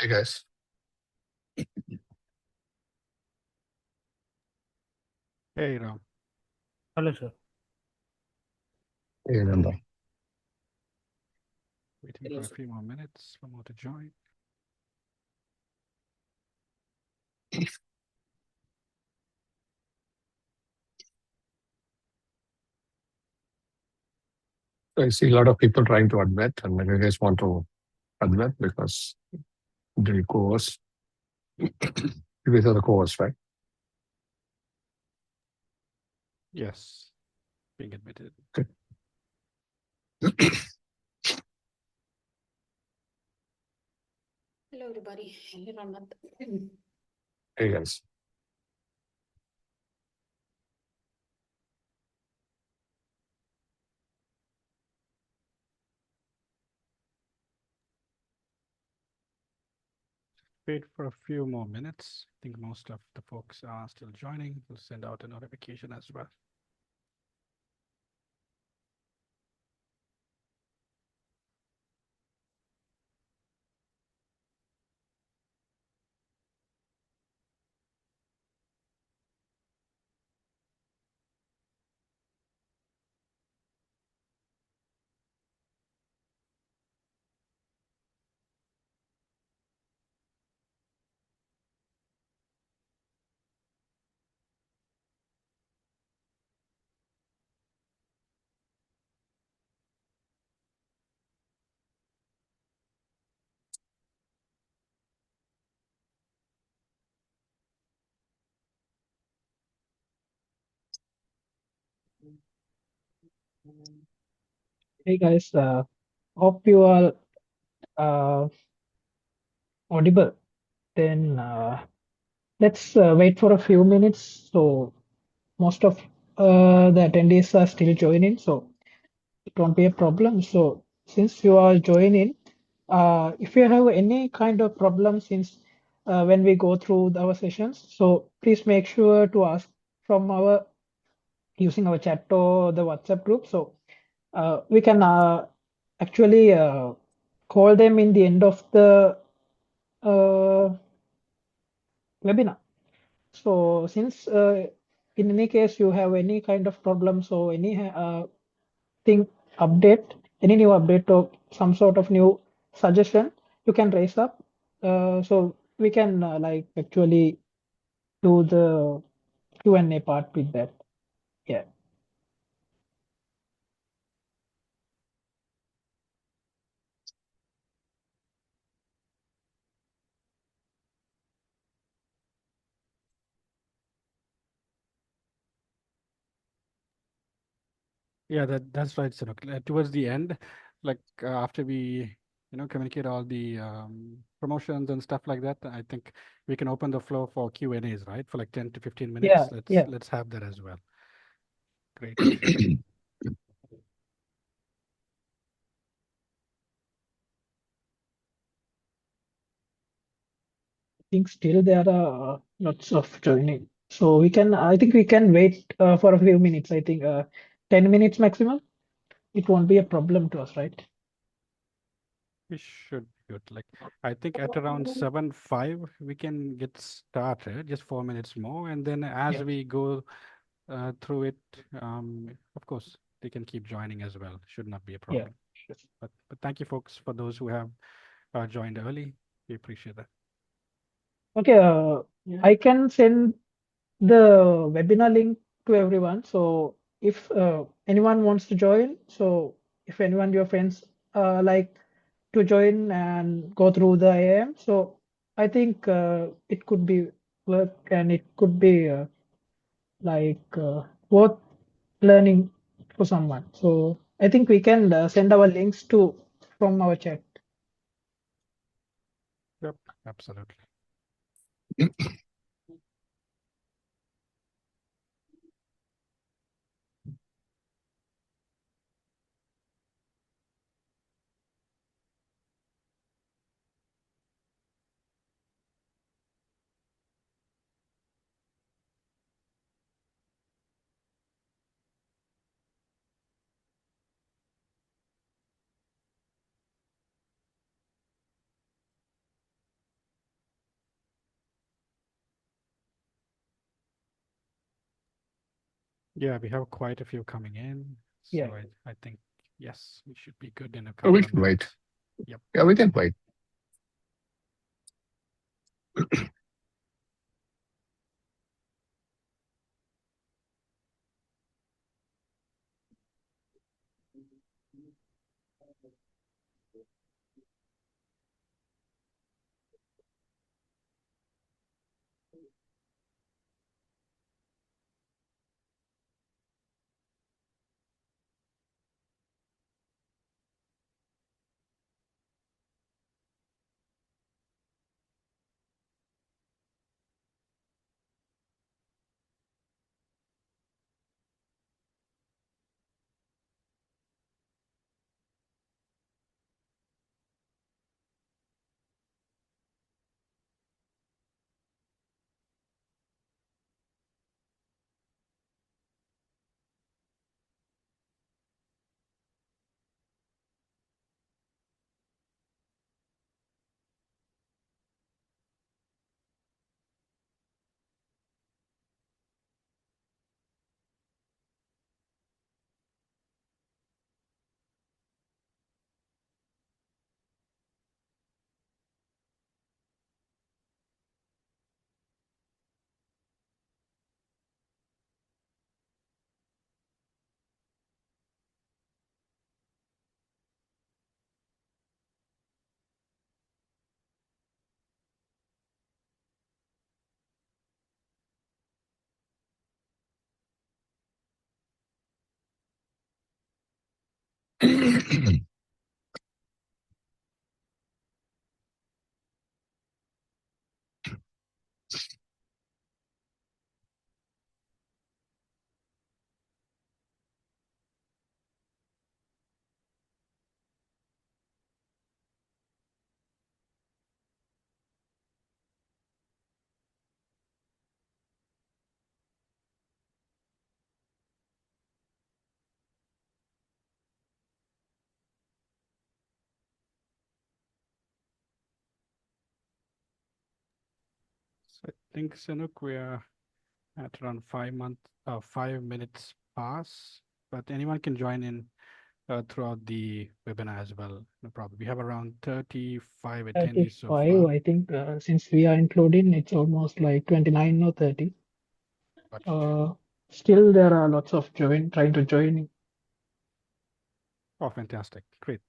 Hey guys. Hey, Ram. Hello, sir. Hey Nanda. Waiting for a few more minutes for more to join. I see a lot of people trying to admit, and you guys want to admit because the co-host, you guys are the co-host, right? Yes, being admitted. Okay. Hello, everybody. Hey, Ramnath. Hey guys. Wait for a few more minutes. I think most of the folks are still joining. We'll send out a notification as well. Hey guys, hope you are uh, audible. Then let's wait for a few minutes. So most of the attendees are still joining, so it won't be a problem. So since you are joining, if you have any kind of problem since when we go through our sessions, so please make sure to ask from our using our chat or the WhatsApp group. So we can actually call them in the end of the uh, webinar. So since in any case you have any kind of problems or any thing update, any new update or some sort of new suggestion, you can raise up. So we can like actually do the Q&A part with that. Yeah. Yeah, that's right, Sanok. Towards the end, like after we, communicate all the promotions and stuff like that, I think we can open the floor for Q&As, right? For like 10 to 15 minutes. Yeah. Let's Yeah. let's have that as well. Great. Think still there are lots of joining. So we can, I think we can wait for a few minutes. I think 10 minutes maximum. It won't be a problem to us, right? We should be good. Like I think at around 7:05 we can get started, just 4 minutes more, and then as Yeah. we go through it, of course they can keep joining as well. Should not be a Yeah. problem. But thank you, folks, for those who have joined early. We appreciate that. Okay. I can send the webinar link to everyone. So if anyone wants to join, so if anyone your friends like to join and go through the IAM, so I think it could be work and it could be like worth learning for someone. So I think we can send our links to from our chat. Yep, absolutely. Yeah, we have quite a few coming in. So Yeah. I think, yes, we should be good in a Oh, we couple of can wait. minutes. Yep. Yeah, we can wait. So I think, Sanuk, we are at around 5 minutes past, but anyone can join in throughout the webinar as well. No problem. We have around 35 attendees so 35, far. I think, since we are including, it's almost like 29 or 30. But Still, there are lots of trying to join. oh, fantastic. Great.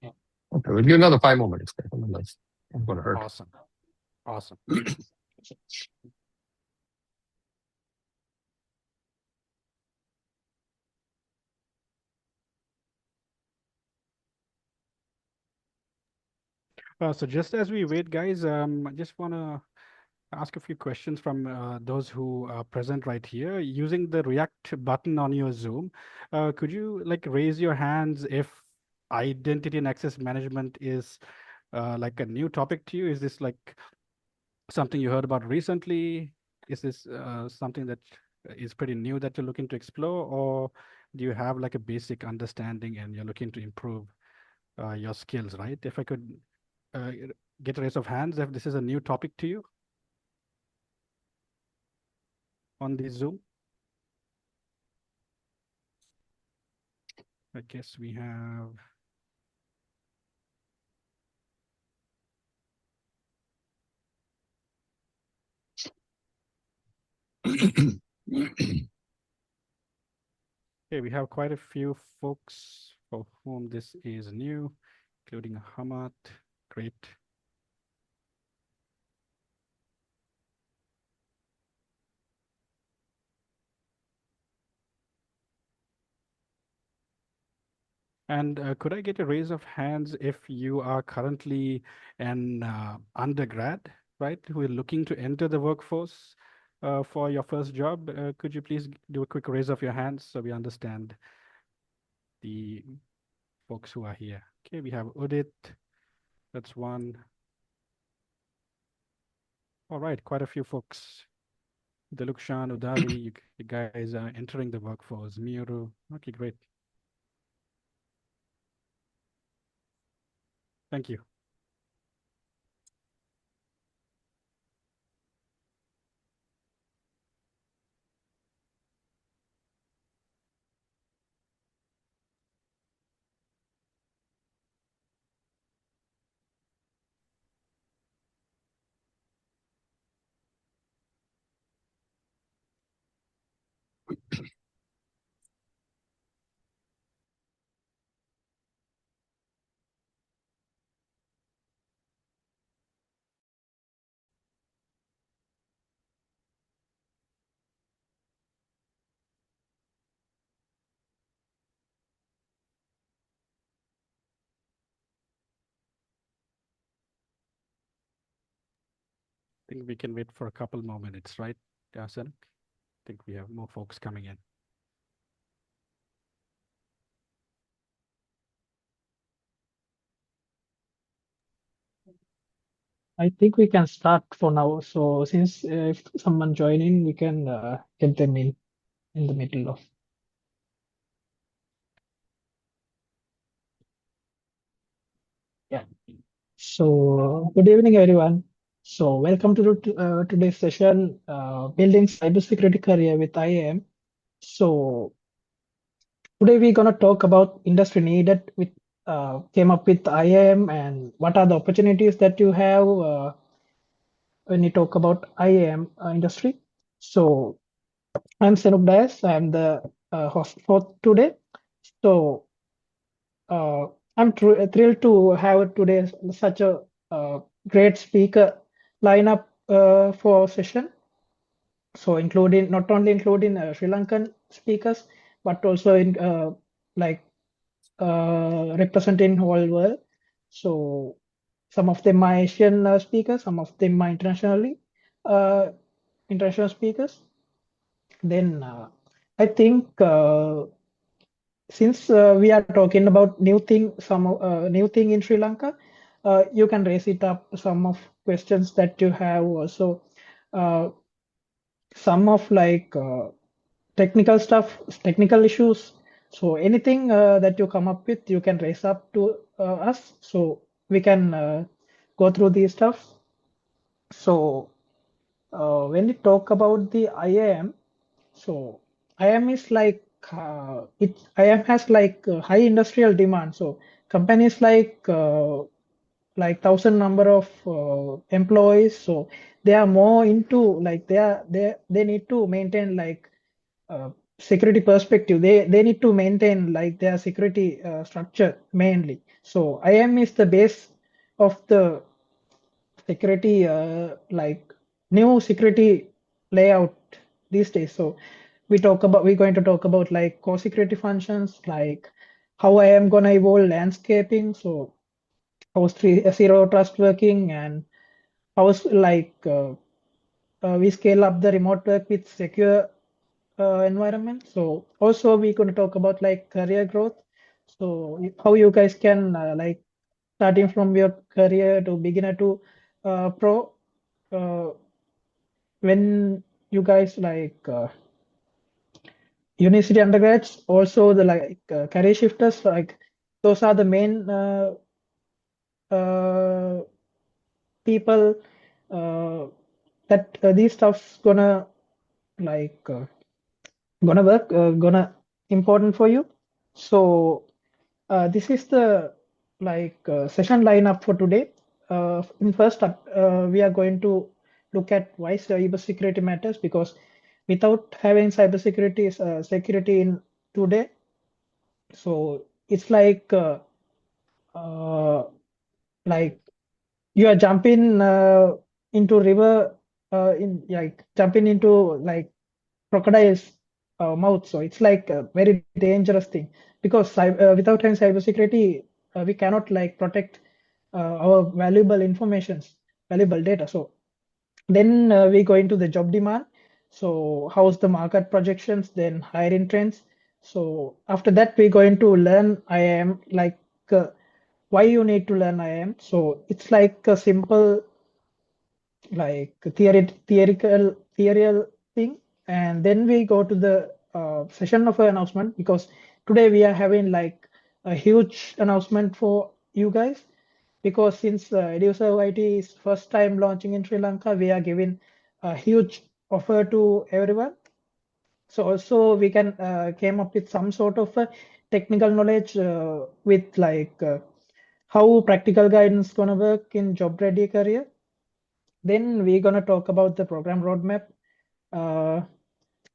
Okay, we'll give another 5 more minutes. I'm going to hurt. Awesome. Awesome. So just as we wait, guys, I just want to ask a few questions from those who are present right here. Using the React button on your Zoom, could you like raise your hands if identity and access management is like a new topic to you? Is this like something you heard about recently? Is this something that is pretty new that you're looking to explore, or do you have like a basic understanding and you're looking to improve your skills, right? If I could uh, get a raise of hands if this is a new topic to you on the Zoom. I guess we have. Okay, we have quite a few folks for whom this is new, including Hamad. Great. And could I get a raise of hands if you are currently an undergrad, right, who are looking to enter the workforce for your first job? Could you please do a quick raise of your hands so we understand the folks who are here? Okay, we have Udit. That's one. All right, quite a few folks. Delukshan, Udavi, you guys are entering the workforce. Miru. Okay, great. Thank you. think we can wait for a couple more minutes, right, Yasin? I think we have more folks coming in. I think we can start for now. So since if someone join in, we can get them in the middle of. Yeah. So good evening, everyone. So welcome to today's session, building cybersecurity career with IAM. So today we're gonna talk about industry needed with came up with IAM and what are the opportunities that you have when you talk about IAM industry. So I'm Senuk Dias. I'm the host for today. So uh, I'm thrilled to have today such a great speaker lineup for session. So including not only including Sri Lankan speakers, but also in like representing whole world. So some of them are Asian speakers, some of them are uh, international speakers. Then I think since we are talking about new thing, some new thing in Sri Lanka, you can raise it up some of questions that you have also. Uh, some of like technical stuff, technical issues. So anything that you come up with, you can raise up to us, so we can go through these stuff. So when you talk about the IAM, so IAM is like IAM has like high industrial demand. So companies like thousand number of employees. So they are more into like they need to maintain like security perspective. They need to maintain like their security structure mainly. So IAM is the base of the security like new security layout these days. So we're going to talk about like core security functions, like how I am gonna evolve landscaping. So how's zero trust working, and how's like we scale up the remote work with secure environment. So also we're going to talk about like career growth. So how you guys can like starting from your career to beginner to pro, uh, when you guys like university undergrads, also the like career shifters, like those are the main uh, people that these stuff's gonna like gonna work, gonna important for you. So this is the like session lineup for today. In first up, we are going to look at why cybersecurity matters, because without having cybersecurity security in today, so it's uh, like you are jumping into river in like jumping into like crocodile's mouth. So it's like a very dangerous thing, because without having cybersecurity, we cannot like protect our valuable informations, valuable data. So then we go into the job demand. So how's the market projections, then hiring trends. So after that, we go into learn IAM, like why you need to learn IAM. So it's like a simple like theoretical thing. And then we go to the session of announcement, because today we are having like a huge announcement for you guys, because since EduServe IT is first time launching in Sri Lanka, we are giving a huge offer to everyone. So also we can came up with some sort of technical knowledge with like how practical guidance gonna work in job ready career. Then we're gonna talk about the program roadmap. Uh,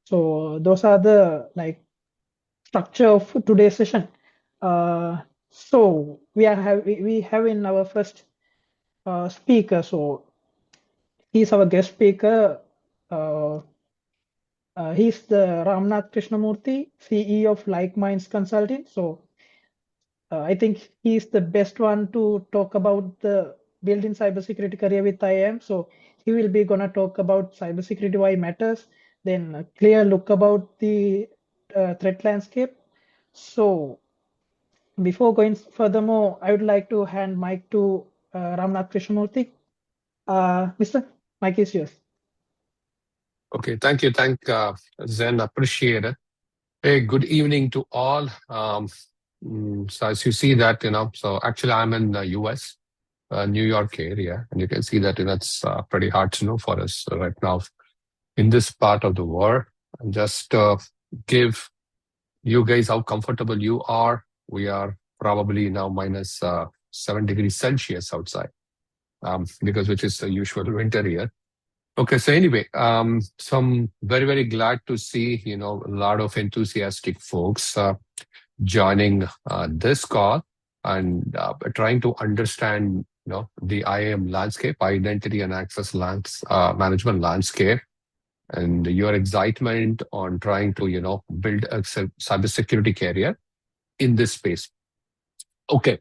so those are the like structure of today's session. So we have in our first speaker. So he's our guest speaker. Uh, he's the Ramnath Krishnamurthy, CEO of Like Minds Consulting. So I think he's the best one to talk about the building cybersecurity career with IAM. So he will be gonna talk about cybersecurity why matters, then a clear look about the threat landscape. So before going furthermore, I would like to hand mic to Ramnath Krishnamurthy. Mr. Mic is yours. Okay, thank you. Zen. Appreciate it. Hey, good evening to all. So as you see that, so actually I'm in the US, New York area, and you can see that it's pretty hard to know for us right now in this part of the world. And just give you guys how comfortable you are. We are probably now minus 7 degrees Celsius outside, because which is the usual winter here. Okay, so anyway, so I'm very, very glad to see, a lot of enthusiastic folks joining this call and trying to understand, the IAM landscape, identity and access management landscape, and your excitement on trying to, build a cybersecurity career in this space. Okay,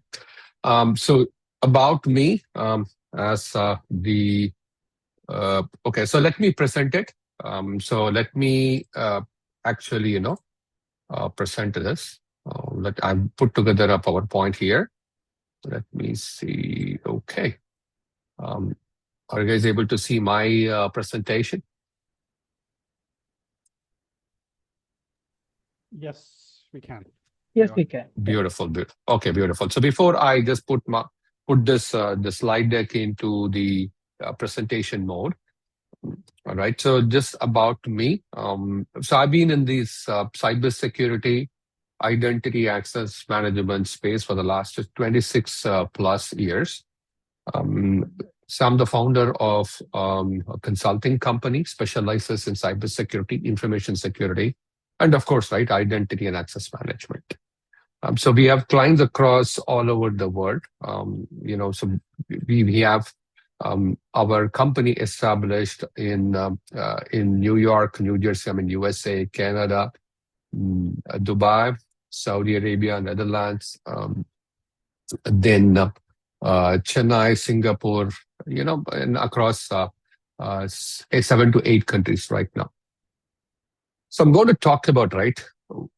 so about me, as okay, so let me present it. So let me actually, present this. I've put together a PowerPoint here. Let me see. Okay. Are you guys able to see my presentation? Yes, we can. Yes, we can. Beautiful. Okay, beautiful. So before I just put this the slide deck into the presentation mode. All right. So just about me. So I've been in this cybersecurity, identity access management space for the last 26 plus years. So I'm the founder of a consulting company specializes in cybersecurity, information security, and of course, right, identity and access management. So we have clients across all over the world. So we have our company established in New York, New Jersey, USA, Canada, Dubai, Saudi Arabia, Netherlands, then Chennai, Singapore, and across 7 to 8 countries right now. So I'm going to talk about, right,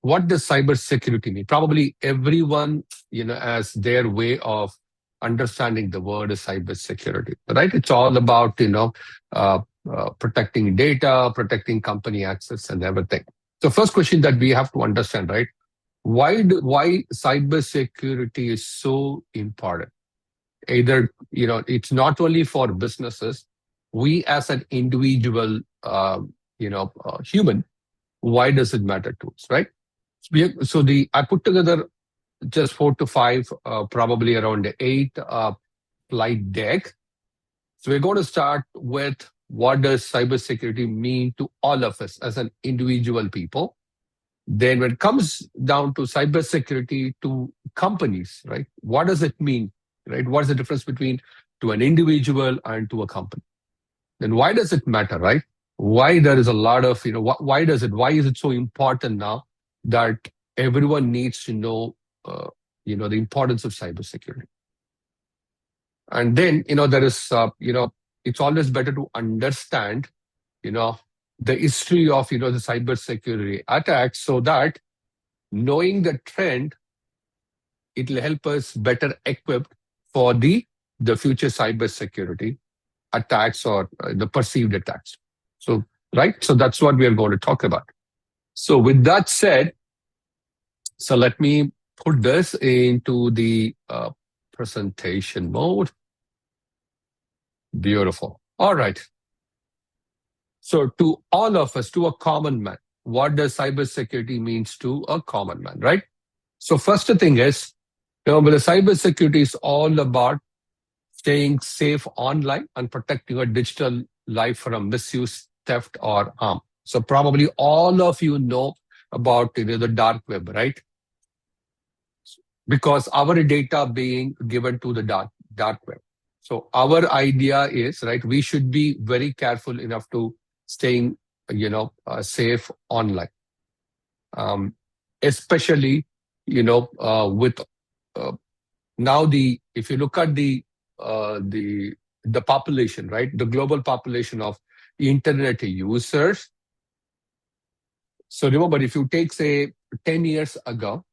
what does cybersecurity mean? Probably everyone, has their way of understanding the word of cybersecurity, right? It's all about, protecting data, protecting company access and everything. So first question that we have to understand, right? Why cybersecurity is so important? Either, it's not only for businesses, we as an individual, human, why does it matter to us, right? So I put together just 4 to 5, probably around 8 slide deck. So we're going to start with what does cybersecurity mean to all of us as an individual people. Then when it comes down to cybersecurity to companies, right? What does it mean, right? What is the difference between to an individual and to a company? Then why does it matter, right? Why there is a lot of, why is it so important now that everyone needs to know, the importance of cybersecurity? And then, there is, it's always better to understand, the history of, the cybersecurity attacks so that knowing the trend, it will help us better equipped for the future cybersecurity attacks or the perceived attacks. So, right. So that's what we are going to talk about. So with that said, so let me put this into the presentation mode. Beautiful. All right. So to all of us, to a common man, what does cybersecurity means to a common man, right? So first thing is, the cybersecurity is all about staying safe online and protecting your digital life from misuse, theft, or harm. So probably all of you know about the dark web, right? Because our data being given to the dark web. So our idea is, right, we should be very careful enough to staying, safe online. Especially, with now if you look at the the population, right? The global population of internet users. So remember, if you take, say, 10 years ago,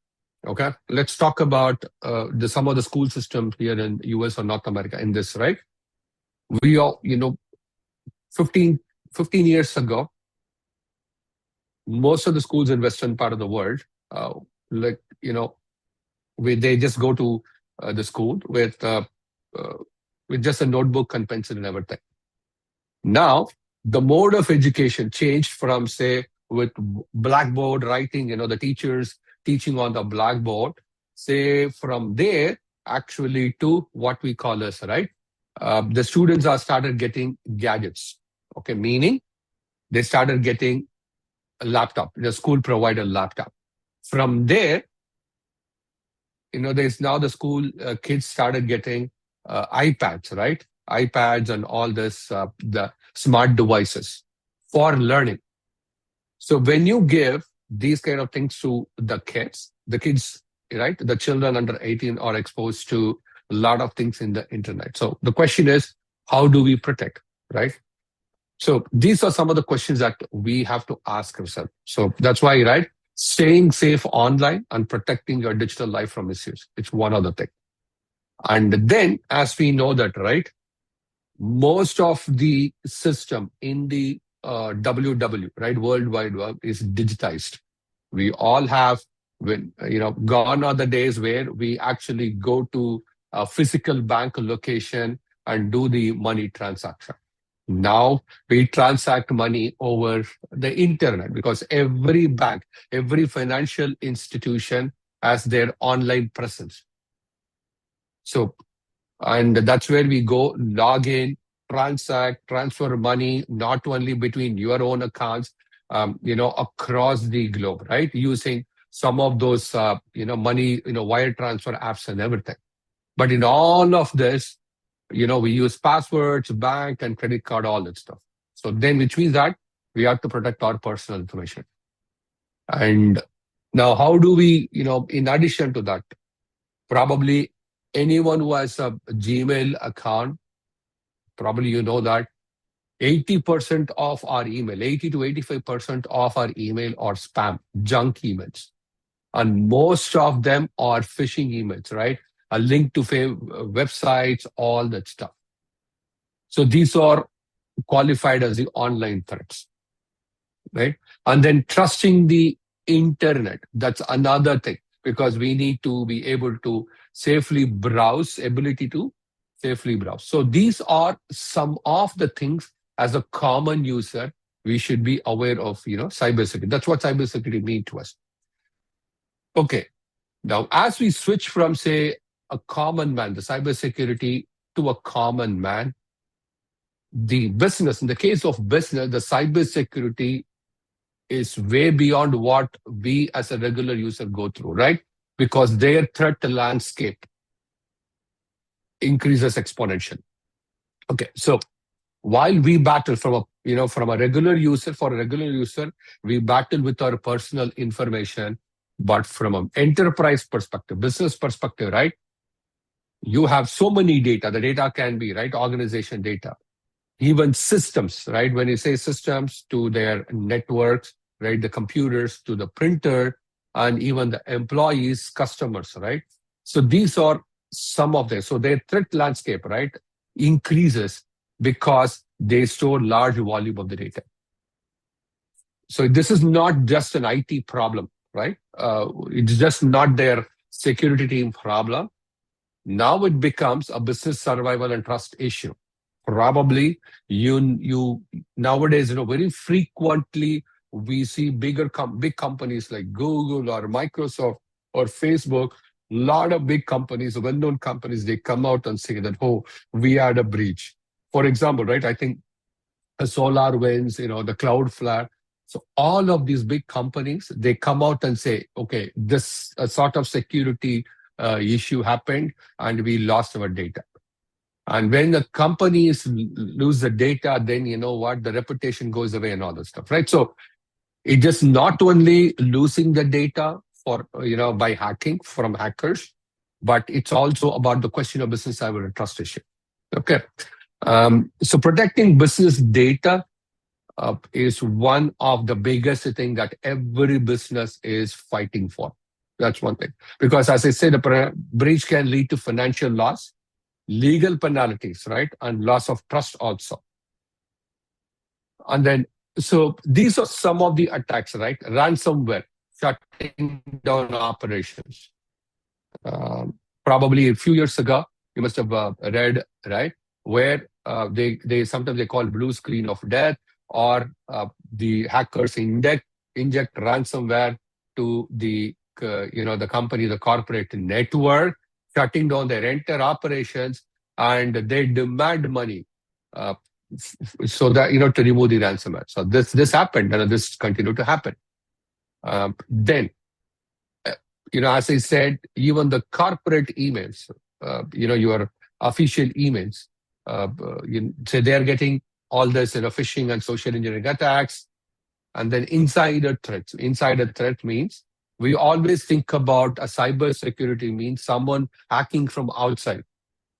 okay, let's talk about some of the school systems here in US or North America in this, right? We all, 15 years ago, most of the schools in Western part of the world, they just go to the school with just a notebook and pencil and everything. Now, the mode of education changed from, say, with blackboard writing, the teachers teaching on the blackboard, say, from there, actually, to what we call as, right? The students are started getting gadgets, okay, meaning they started getting a laptop, the school provided laptop. From there, there's now the school kids started getting iPads, right? iPads and all this, the smart devices for learning. So when you give these kind of things to the kids, right? The children under 18 are exposed to a lot of things in the internet. So the question is, how do we protect, right? So these are some of the questions that we have to ask ourselves. So that's why, right? Staying safe online and protecting your digital life from misuse. It's one other thing. And then, as we know that, right, most of the system in the WW, right, World Wide Web is digitized. We all have, gone are the days where we actually go to a physical bank location and do the money transaction. Now we transact money over the internet because every bank, every financial institution has their online presence. So, and that's where we go, log in, transact, transfer money, not only between your own accounts, across the globe, right? Using some of those, money, wire transfer apps and everything. But in all of this, we use passwords, bank and credit card, all that stuff. So then, which means that we have to protect our personal information. And now, how do we, in addition to that, probably anyone who has a Gmail account, probably that 80% of our email, 80 to 85% of our email are spam, junk emails. And most of them are phishing emails, right? A link to websites, all that stuff. So these are qualified as the online threats, right? And then trusting the internet, that's another thing, because we need to be able to safely browse, ability to safely browse. So these are some of the things as a common user we should be aware of, cybersecurity. That's what cybersecurity means to us. Okay. Now, as we switch from, say, a common man, the cybersecurity, to a common man, the business, in the case of business, the cybersecurity is way beyond what we as a regular user go through, right? Because their threat landscape increases exponentially. Okay, so while we battle from a regular user, for a regular user, we battle with our personal information. But from an enterprise perspective, business perspective, right? You have so many data. The data can be, right, organization data, even systems, right? When you say systems, to their networks, right, the computers, to the printer, and even the employees, customers, right? So these are some of them. So their threat landscape, right, increases because they store large volume of the data. So this is not just an IT problem, right? It's just not their security team problem. Now it becomes a business survival and trust issue. Probably you nowadays, very frequently we see big companies like Google or Microsoft or Facebook. A lot of big companies, well-known companies, they come out and say that, oh, we had a breach. For example, right? I think SolarWinds, the Cloudflare. So all of these big companies, they come out and say, okay, this sort of security issue happened and we lost our data. And when the companies lose the data, then the reputation goes away and all that stuff, right? So it just not only losing the data for, by hacking from hackers, but it's also about the question of business cyber and trust issue. Okay. So protecting business data is one of the biggest thing that every business is fighting for. That's one thing. Because as I said, a breach can lead to financial loss, legal penalties, right? And loss of trust also. And then, so these are some of the attacks, right? Ransomware, shutting down operations. Probably a few years ago, you must have read, right? Where they sometimes they call blue screen of death, or the hackers inject ransomware to the the company, the corporate network, shutting down their entire operations, and they demand money uh, so that to remove the ransomware. So this happened, and this continued to happen. Then as I said, even the corporate emails, your official emails, so they're getting all this, phishing and social engineering attacks, and then insider threats. Insider threat means we always think about a cybersecurity means someone hacking from outside.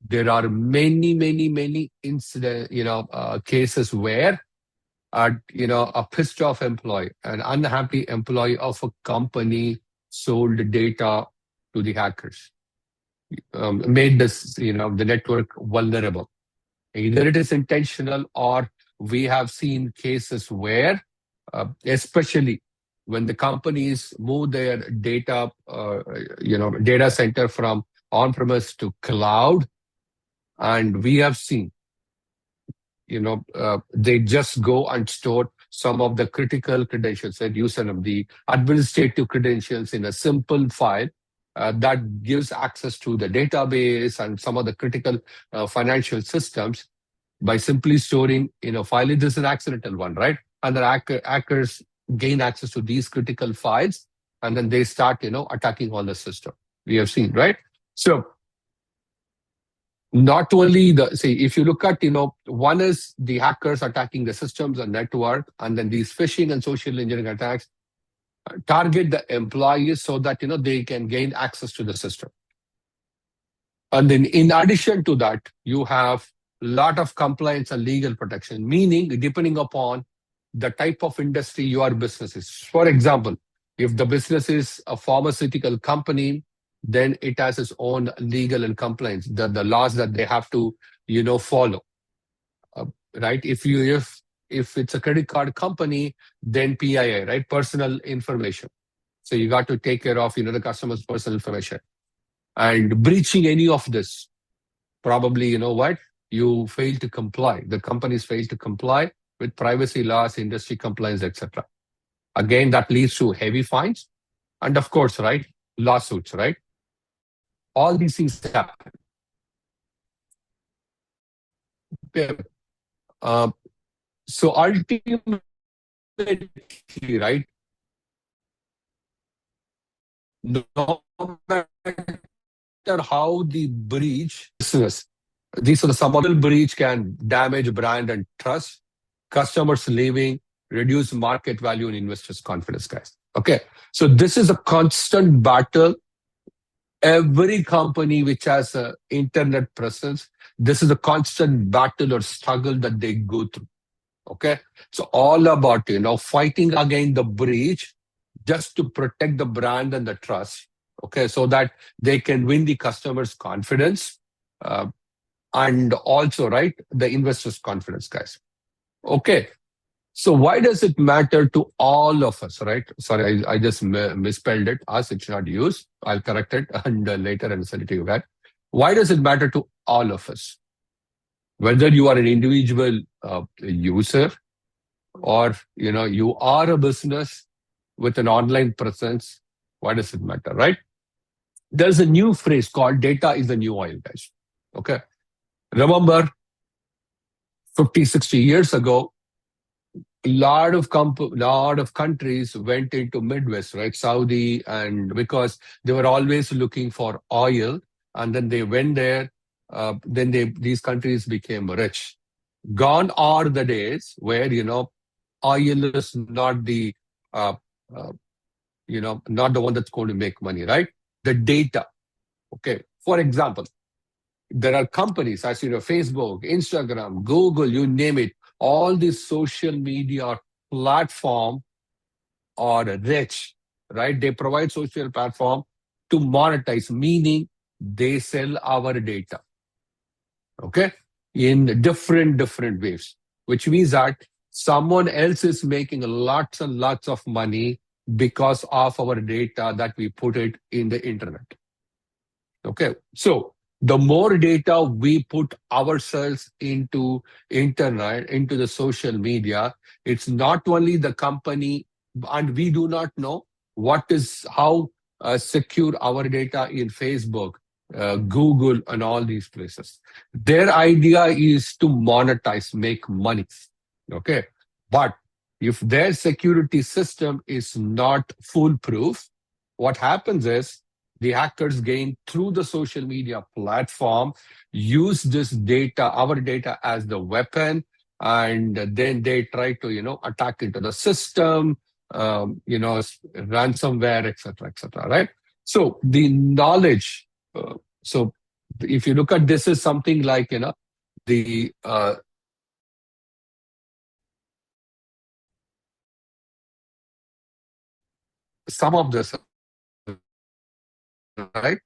There are many incident, cases where a pissed off employee, an unhappy employee of a company sold data to the hackers, made this, the network vulnerable. Either it is intentional, or we have seen cases where, especially when the companies move their data, data center from on-premise to cloud, and we have seen, they just go and store some of the critical credentials and use some of the administrative credentials in a simple file that gives access to the database and some of the critical financial systems by simply storing in a file. It is an accidental one, right? And the hackers gain access to these critical files, and then they start, attacking all the system. We have seen, right? So not only if you look at, one is the hackers attacking the systems and network, and then these phishing and social engineering attacks target the employees so that, they can gain access to the system. And then in addition to that, you have a lot of compliance and legal protection, meaning depending upon the type of industry your business is. For example, if the business is a pharmaceutical company, then it has its own legal and compliance, the laws that they have to, follow. Right? If it's a credit card company, then PII, right? Personal information. So you got to take care of, the customer's personal information. And breaching any of this, probably, you fail to comply. The companies fail to comply with privacy laws, industry compliance, etc. Again, that leads to heavy fines. And of course, right, lawsuits, right? All these things happen. So ultimately, right, no matter how the breach business, these are the some of the breach can damage brand and trust, customers leaving, reduce market value, and investors' confidence, guys. Okay, so this is a constant battle. Every company which has an internet presence, this is a constant battle or struggle that they go through. Okay, so all about fighting against the breach just to protect the brand and the trust. Okay, so that they can win the customer's confidence, and also, right, the investors' confidence, guys. Okay, so why does it matter to all of us, right? Sorry, I just misspelled it. Us, it's not used. I'll correct it and later and send it to you guys. Why does it matter to all of us? Whether you are an individual user, or you are a business with an online presence, why does it matter, right? There's a new phrase called data is the new oil, guys. Okay. Remember, 50, 60 years ago, a lot of countries went into Midwest, right? Saudi, and because they were always looking for oil, and then they went there, then these countries became rich. Gone are the days where, oil is not the, not the one that's going to make money, right? The data. Okay. For example, there are companies, as you know, Facebook, Instagram, Google, you name it, all these social media platform are rich, right? They provide social platform to monetize, meaning they sell our data, okay, in different ways, which means that someone else is making lots and lots of money because of our data that we put it in the internet. Okay, so the more data we put ourselves into internet, into the social media, it's not only the company, and we do not know how secure our data in Facebook, Google, and all these places. Their idea is to monetize, make money. Okay, but if their security system is not foolproof, what happens is the hackers gain through the social media platform, use this data, our data, as the weapon, and then they try to, attack into the system, ransomware, etc., right? So the knowledge, so if you look at this is something like, the some of this, right?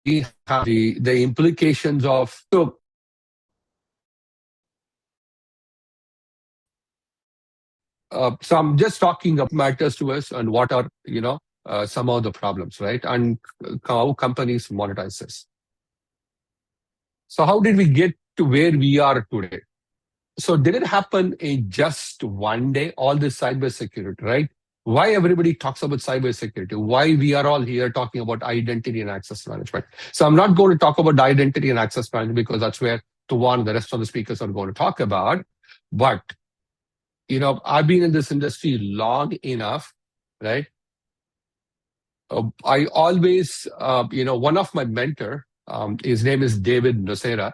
We have the implications of, so I'm just talking about matters to us and what are, some of the problems, right? And how companies monetize this. So how did we get to where we are today? So did it happen in just one day, all this cybersecurity, right? Why everybody talks about cybersecurity? Why we are all here talking about identity and access management? So I'm not going to talk about identity and access management because that's where Tuwan and the rest of the speakers are going to talk about. But, I've been in this industry long enough, right? I always, one of my mentor, his name is David Nocera,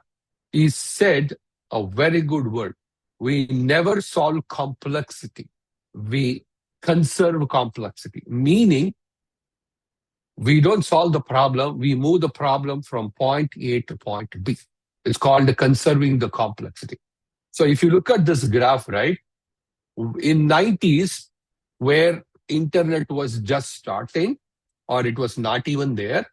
he said a very good word. We never solve complexity. We conserve complexity, meaning we don't solve the problem. We move the problem from point A to point B. It's called conserving the complexity. So if you look at this graph, right, in 90s, where internet was just starting, or it was not even there,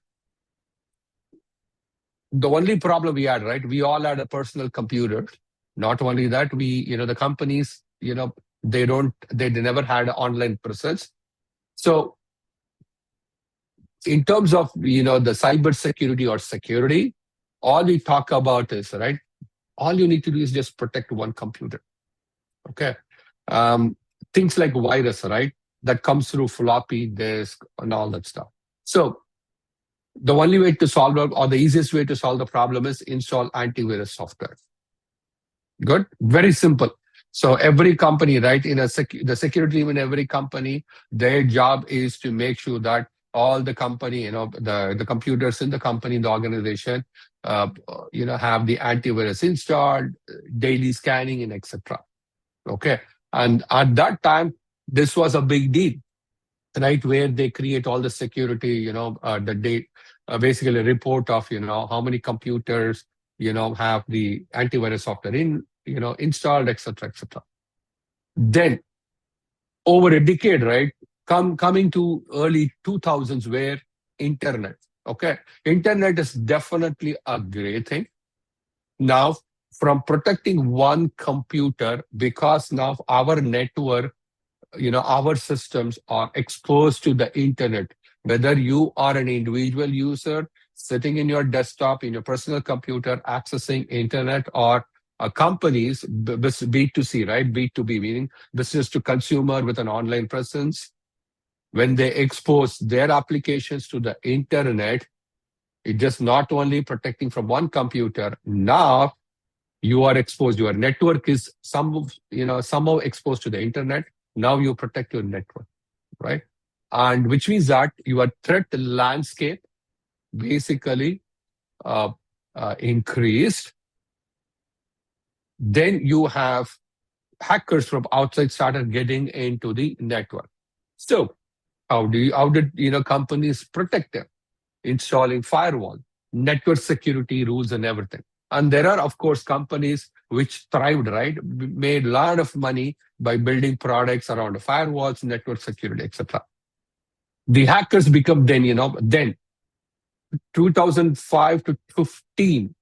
the only problem we had, right, we all had a personal computer. Not only that, the companies, they never had an online presence. So in terms of, the cybersecurity or security, all we talk about is, right, all you need to do is just protect one computer. Okay. Things like virus, right, that comes through floppy disk and all that stuff. So the only way to solve it, or the easiest way to solve the problem, is install antivirus software. Good, very simple. So every company, right, the security team in every company, their job is to make sure that all the company, the computers in the company, in the organization, have the antivirus installed, daily scanning, and etc. Okay, and at that time, this was a big deal, right? Where they create all the security, the date, basically a report of, how many computers, have the antivirus software installed, etc., etc. Then over a decade, right, coming to early 2000s, where internet, okay, internet is definitely a great thing. Now, from protecting one computer, because now our network, our systems are exposed to the internet, whether you are an individual user sitting in your desktop, in your personal computer, accessing internet, or companies, B2C, right? B2B, meaning business to consumer with an online presence. When they expose their applications to the internet, it just not only protecting from one computer. Now you are exposed. Your network is somehow exposed to the internet. Now you protect your network, right? And which means that your threat landscape basically increased. Then you have hackers from outside started getting into the network. So how did companies protect them? Installing firewall, network security rules, and everything. And there are, of course, companies which thrived, right? Made a lot of money by building products around firewalls, network security, etc. The hackers become then 2005 to 15,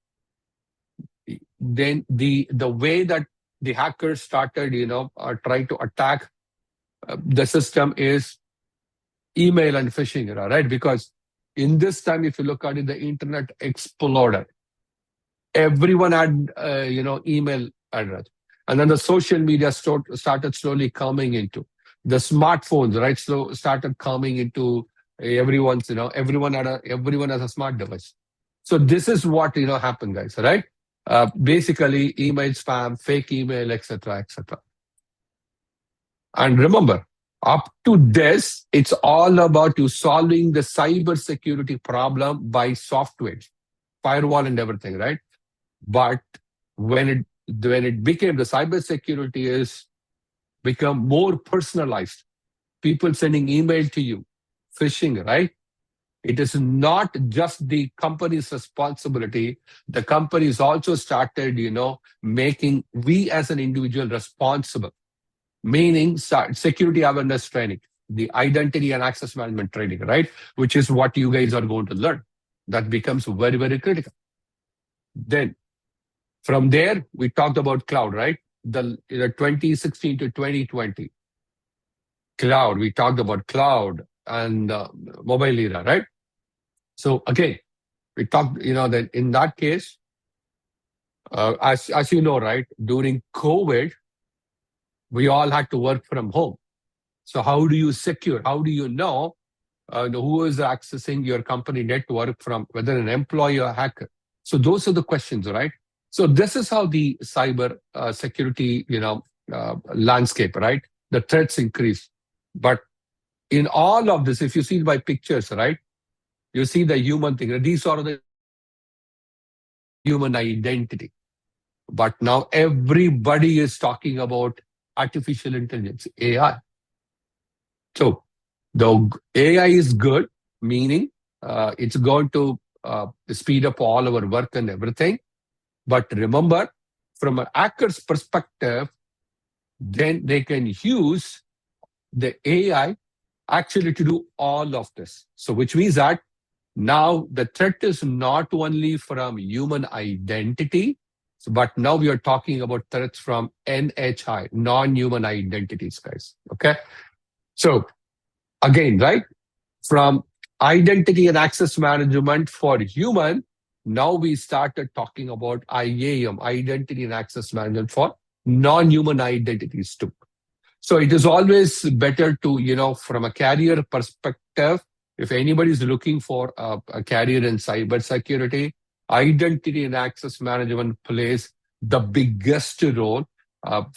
then the way that the hackers started, trying to attack the system is email and phishing era, right? Because in this time, if you look at it, the internet exploded. Everyone had, email address. And then the social media started slowly coming into the smartphones, right? So started coming into everyone's, everyone has a smart device. So this is what, happened, guys, right? Basically, email spam, fake email, etc., etc. And remember, up to this, it's all about you solving the cybersecurity problem by software, firewall, and everything, right? But when it became the cybersecurity is become more personalized, people sending email to you, phishing, right? It is not just the company's responsibility. The companies also started, making we as an individual responsible, meaning security awareness training, the identity and access management training, right? Which is what you guys are going to learn. That becomes very, very critical. Then from there, we talked about cloud, right? The 2016 to 2020 cloud. We talked about cloud and mobile era, right? So again, we talked, that in that case, as you know, right, during COVID, we all had to work from home. So how do you secure? How do you know who is accessing your company network from whether an employee or hacker? So those are the questions, right? So this is how the cyber security, landscape, right? The threats increase. But in all of this, if you see by pictures, right, you see the human thing. These are the human identity. But now everybody is talking about artificial intelligence, AI. So the AI is good, meaning it's going to speed up all our work and everything. But remember, from an hacker's perspective, then they can use the AI actually to do all of this. So which means that now the threat is not only from human identity, but now we are talking about threats from NHI, non-human identities, guys. Okay. So again, right, from identity and access management for human, now we started talking about IAM, identity and access management for non-human identities too. So it is always better to, from a career perspective, if anybody is looking for a career in cybersecurity, identity and access management plays the biggest role.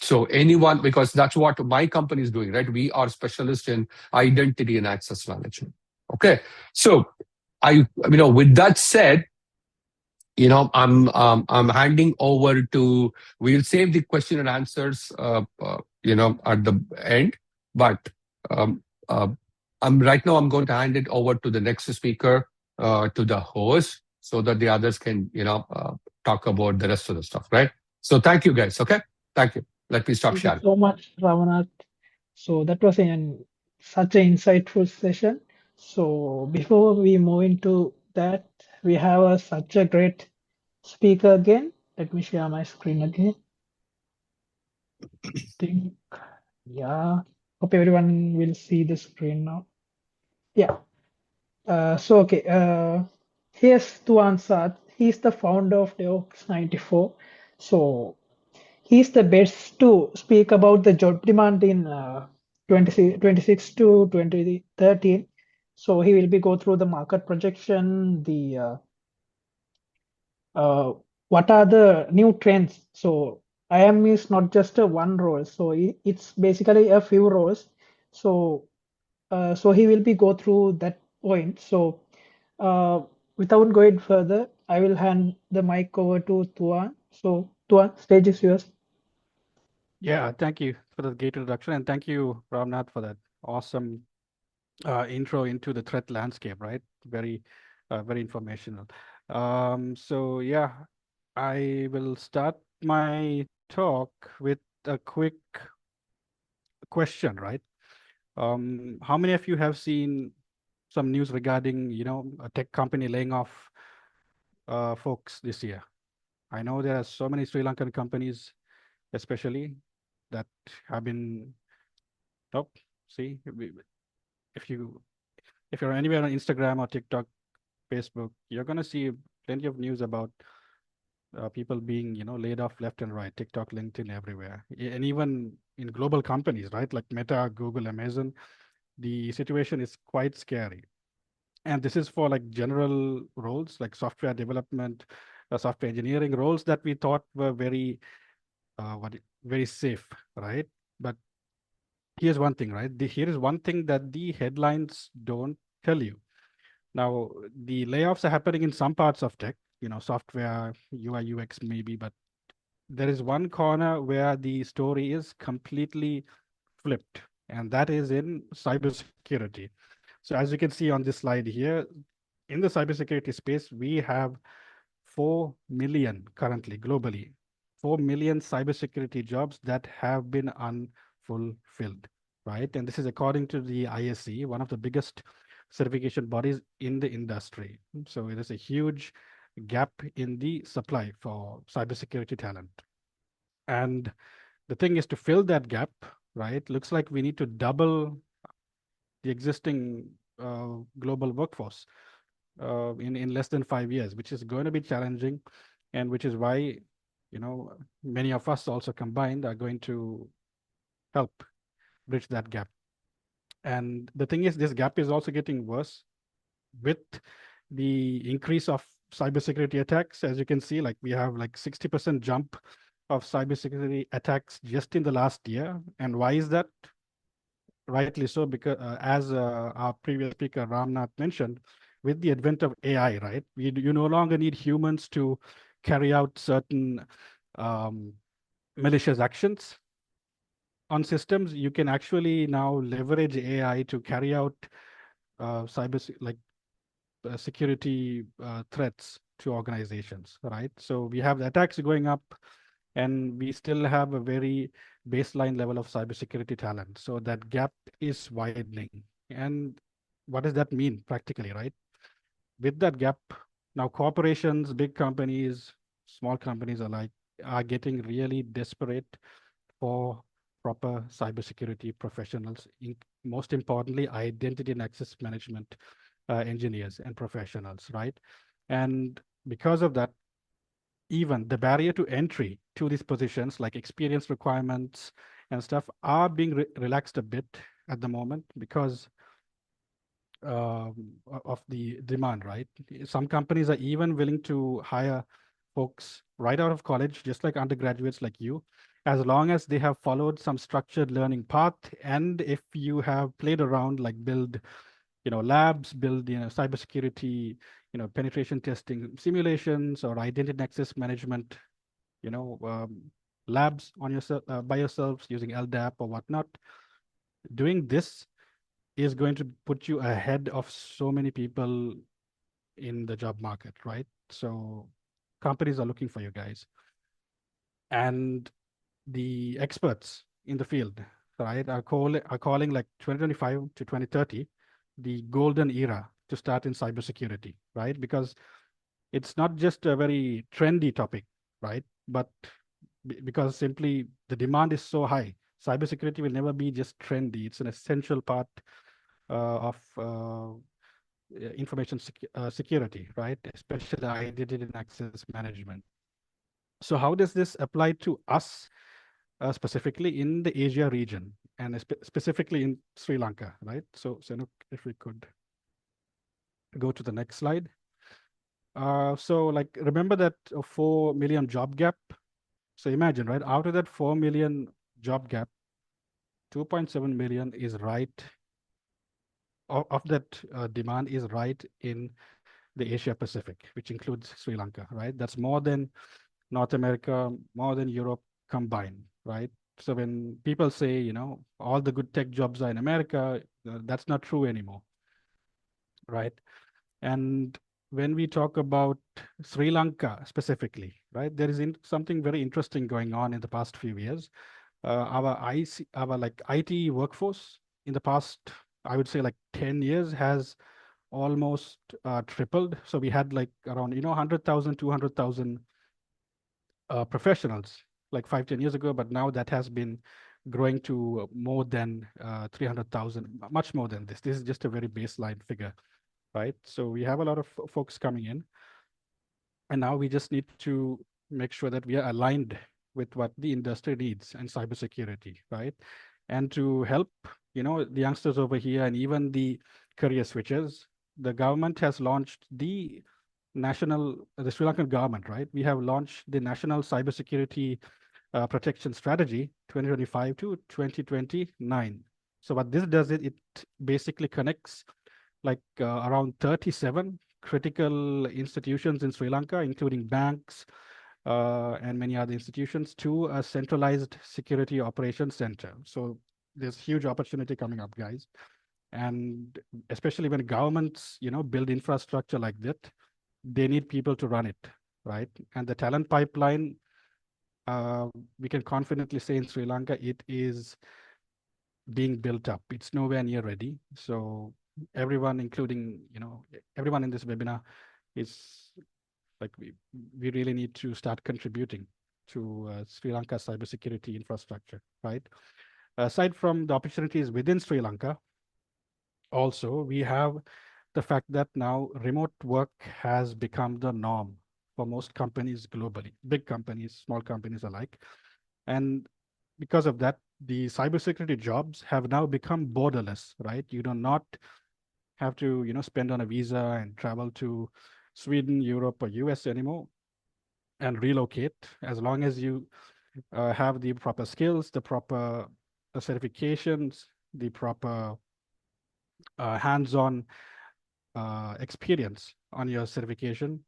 So anyone, because that's what my company is doing, right? We are specialists in identity and access management. Okay. So with that said, I'm handing over to, we'll save the question and answers, at the end. But right now I'm going to hand it over to the next speaker, to the host, so that the others can, talk about the rest of the stuff, right? So thank you, guys. Okay. Thank you. Let me stop Thank you sharing. so much, Ravanath. So that was such an insightful session. So before we move into that, we have such a great speaker again. Let me share my screen again. Yeah. Hope everyone will see the screen now. Yeah. Here's Tuan Saad. He's the founder of DevOps 94. So he's the best to speak about the job demand in 2026 to 2013. So he will be go through the market projection, the what are the new trends. So IAM is not just a one role. So it's basically a few roles. So so he will be go through that point. So without going further, I will hand the mic over to Tuan. So Tuan, stage is yours. Yeah, thank you for the great introduction, and thank you, Ramnath, for that awesome intro into the threat landscape, right? Very, very informational. So yeah, I will start my talk with a quick question, right? How many of you have seen some news regarding, a tech company laying off folks this year? I know there are so many Sri Lankan companies, especially, that have been. Oh, see, if you if you're anywhere on Instagram or TikTok, Facebook, you're gonna see plenty of news about people being, laid off left and right, TikTok, LinkedIn, everywhere, and even in global companies, right, like Meta, Google, Amazon. The situation is quite scary, and this is for like general roles like software development, software engineering roles that we thought were very very safe, right? But here's one thing, right? Here is one thing that the headlines don't tell you. Now, the layoffs are happening in some parts of tech, software, UI, UX maybe, but there is one corner where the story is completely flipped, and that is in cybersecurity. So as you can see on this slide here, in the cybersecurity space, we have 4 million currently globally, 4 million cybersecurity jobs that have been unfulfilled, right? And this is according to the ISC, one of the biggest certification bodies in the industry. So it is a huge gap in the supply for cybersecurity talent. And the thing is to fill that gap, right? Looks like we need to double the existing global workforce in less than 5 years, which is going to be challenging, and which is why, many of us also combined are going to help bridge that gap. And the thing is, this gap is also getting worse with the increase of cybersecurity attacks. As you can see, like we have like 60% jump of cybersecurity attacks just in the last year. And why is that? Rightly so, because as our previous speaker Ramnath mentioned, with the advent of AI, right, you no longer need humans to carry out certain um, malicious actions on systems. You can actually now leverage AI to carry out security threats to organizations, right? So we have the attacks going up, and we still have a very baseline level of cybersecurity talent. So that gap is widening. And what does that mean practically, right? With that gap, now corporations, big companies, small companies alike are getting really desperate for proper cybersecurity professionals, most importantly, identity and access management engineers and professionals, right? And because of that, even the barrier to entry to these positions, like experience requirements and stuff, are being relaxed a bit at the moment because of the demand, right? Some companies are even willing to hire folks right out of college, just like undergraduates like you, as long as they have followed some structured learning path. And if you have played around, like build, labs, build, cybersecurity, penetration testing simulations or identity and access management, you know, um, labs on yourself by yourselves using LDAP or whatnot, doing this is going to put you ahead of so many people in the job market, right? So companies are looking for you guys. And the experts in the field, right, are calling like 2025 to 2030 the golden era to start in cybersecurity, right? Because it's not just a very trendy topic, right? But because simply the demand is so high, cybersecurity will never be just trendy. It's an essential part of information security, right? Especially identity and access management. So how does this apply to us specifically in the Asia region and specifically in Sri Lanka, right? So Senuk, if we could go to the next slide. So like remember that 4 million job gap. So imagine, right, out of that 4 million job gap, 2.7 million is right of that demand is right in the Asia Pacific, which includes Sri Lanka, right? That's more than North America, more than Europe combined, right? So when people say, all the good tech jobs are in America, that's not true anymore, right? And when we talk about Sri Lanka specifically, right, there is something very interesting going on in the past few years. Our like IT workforce in the past, I would say like 10 years has almost tripled. So we had like around 100,000, 200,000 professionals like 5, 10 years ago, but now that has been growing to more than 300,000, much more than this. This is just a very baseline figure, right? So we have a lot of folks coming in, and now we just need to make sure that we are aligned with what the industry needs and cybersecurity, right? And to help, the youngsters over here and even the career switchers, the government has launched the Sri Lankan government, right? We have launched the National Cybersecurity Protection Strategy 2025 to 2029. So what this does is it basically connects like around 37 critical institutions in Sri Lanka, including banks and many other institutions, to a centralized security operations center. So there's huge opportunity coming up, guys. And especially when governments, build infrastructure like that, they need people to run it, right? And the talent pipeline, we can confidently say in Sri Lanka, it is being built up. It's nowhere near ready. So everyone, including, everyone in this webinar is like, we really need to start contributing to Sri Lanka's cybersecurity infrastructure, right? Aside from the opportunities within Sri Lanka, also we have the fact that now remote work has become the norm for most companies globally, big companies, small companies alike. And because of that, the cybersecurity jobs have now become borderless, right? You do not have to, spend on a visa and travel to Sweden, Europe, or US anymore and relocate, as long as you have the proper skills, the proper certifications, the proper hands-on experience on your certification.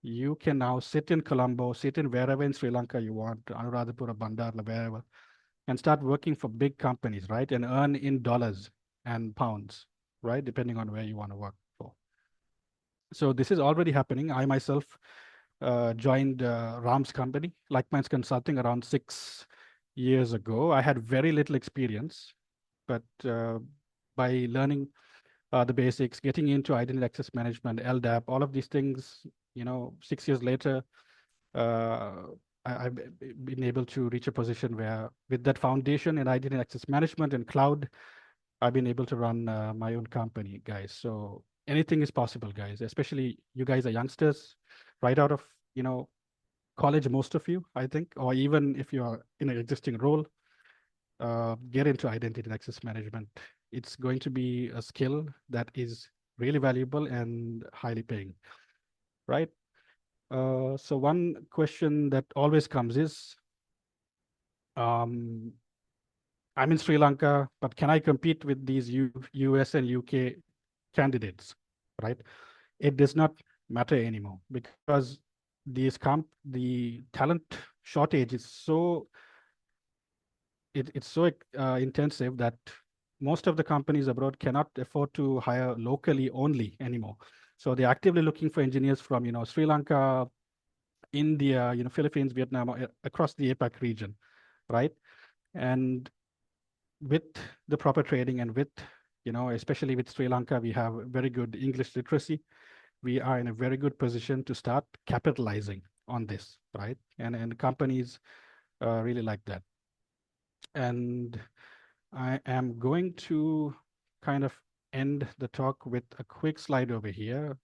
You can now sit in Colombo, sit in wherever in Sri Lanka you want, Anuradhapura, Bandarla, wherever, and start working for big companies, right? And earn in dollars and pounds, right? Depending on where you want to work for. So this is already happening. I myself joined Ram's company, Like Minds Consulting, around 6 years ago. I had very little experience, but by learning the basics, getting into identity access management, LDAP, all of these things, 6 years later, I've been able to reach a position where, with that foundation in identity access management and cloud, I've been able to run my own company, guys. So anything is possible, guys. Especially you guys are youngsters, right out of college, most of you, I think, or even if you are in an existing role, get into identity and access management. It's going to be a skill that is really valuable and highly paying, right? So one question that always comes is, I'm in Sri Lanka, but can I compete with these US and UK candidates, right? It does not matter anymore because the talent shortage is it's so intensive that most of the companies abroad cannot afford to hire locally only anymore. So they're actively looking for engineers from Sri Lanka, India, Philippines, Vietnam, across the APAC region, right? And with the proper training and with especially with Sri Lanka, we have very good English literacy. We are in a very good position to start capitalizing on this, right? And companies really like that. And I am going to kind of end the talk with a quick slide over here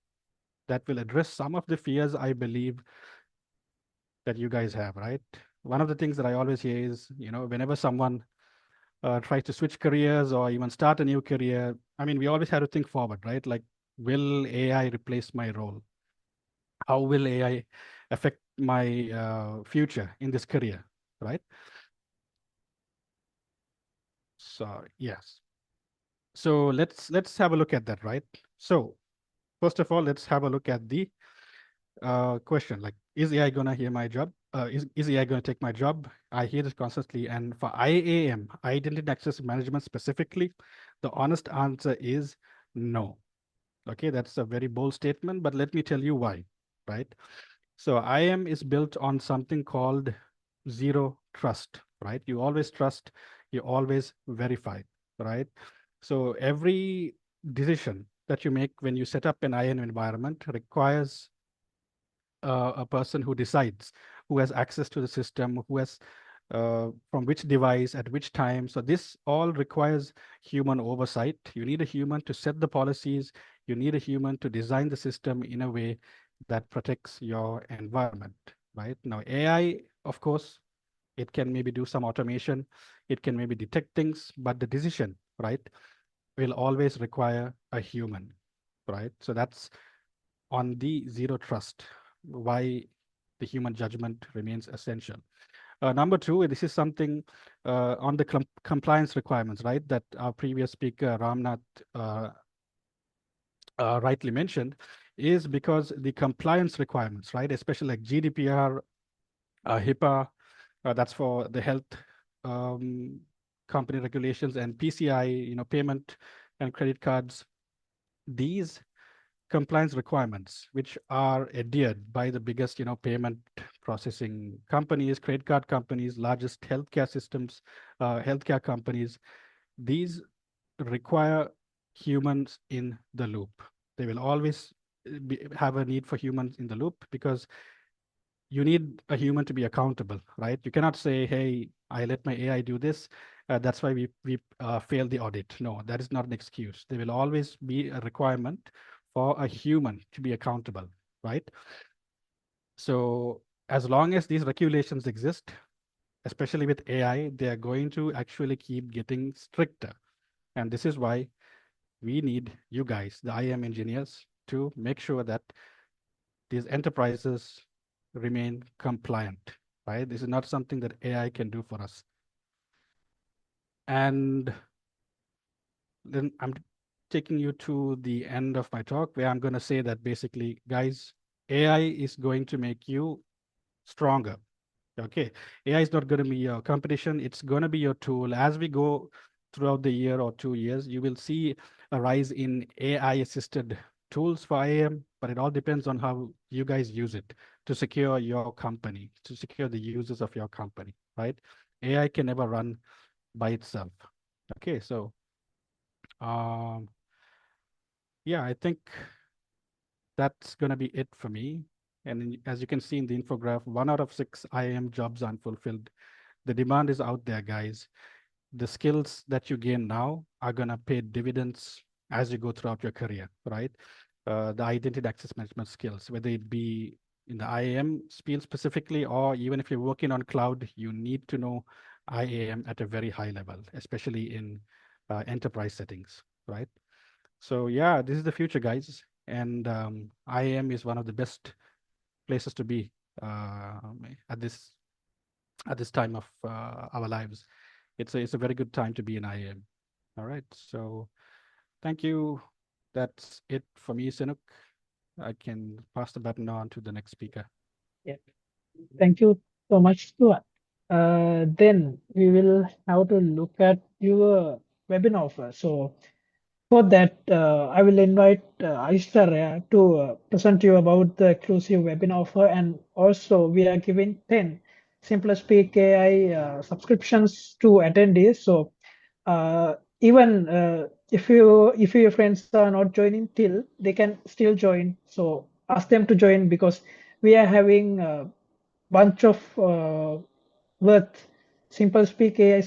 that will address some of the fears I believe that you guys have, right? One of the things that I always hear is, whenever someone tries to switch careers or even start a new career, I mean, we always have to think forward, right? Like, will AI replace my role? How will AI affect my future in this career, right? So yes. So let's have a look at that, right? So first of all, let's have a look at the question, like, is AI gonna hear my job? is AI going to take my job? I hear this constantly. And for IAM, Identity Access Management specifically, the honest answer is no. Okay, that's a very bold statement, but let me tell you why, right? So IAM is built on something called zero trust, right? You always trust, you always verify, right? So every decision that you make when you set up an IAM environment requires a person who decides who has access to the system, who has from which device at which time. So this all requires human oversight. You need a human to set the policies. You need a human to design the system in a way that protects your environment, right? Now, AI, of course, it can maybe do some automation. It can maybe detect things, but the decision, right, will always require a human, right? So that's on the zero trust, why the human judgment remains essential. Number two, this is something on the compliance requirements, right, that our previous speaker, Ramnath, rightly mentioned, is because the compliance requirements, right, especially like GDPR, HIPAA, that's for the health company regulations, and PCI, payment and credit cards. These compliance requirements, which are adhered by the biggest, payment processing companies, credit card companies, largest healthcare systems, healthcare companies, these require humans in the loop. They will always have a need for humans in the loop because you need a human to be accountable, right? You cannot say, hey, I let my AI do this. That's why we failed the audit. No, that is not an excuse. There will always be a requirement for a human to be accountable, right? So as long as these regulations exist, especially with AI, they are going to actually keep getting stricter. And this is why we need you guys, the IAM engineers, to make sure that these enterprises remain compliant, right? This is not something that AI can do for us. And then I'm taking you to the end of my talk where I'm going to say that basically, guys, AI is going to make you stronger. Okay, AI is not going to be your competition. It's going to be your tool. As we go throughout the year or 2 years, you will see a rise in AI-assisted tools for IAM, but it all depends on how you guys use it to secure your company, to secure the users of your company, right? AI can never run by itself. Okay, so yeah, I think that's going to be it for me. And as you can see in the infographic, 1 out of 6 IAM jobs unfulfilled. The demand is out there, guys. The skills that you gain now are going to pay dividends as you go throughout your career, right? The identity access management skills, whether it be in the IAM field specifically, or even if you're working on cloud, you need to know IAM at a very high level, especially in enterprise settings, right? So yeah, this is the future, guys. And IAM is one of the best places to be at this time of our lives. It's a very good time to be in IAM. All right, so thank you. That's it for me, Sinuk. I can pass the baton on to the next speaker. Yeah. Thank you so much, Stuart. Then we will have to look at your webinar offer. So for that, I will invite Aishwarya to present you about the exclusive webinar offer, and also we are giving 10 SimpleSpeak AI subscriptions to attendees. So even if your friends are not joining till, they can still join. So ask them to join because we are having a bunch of worth SimpleSpeak AI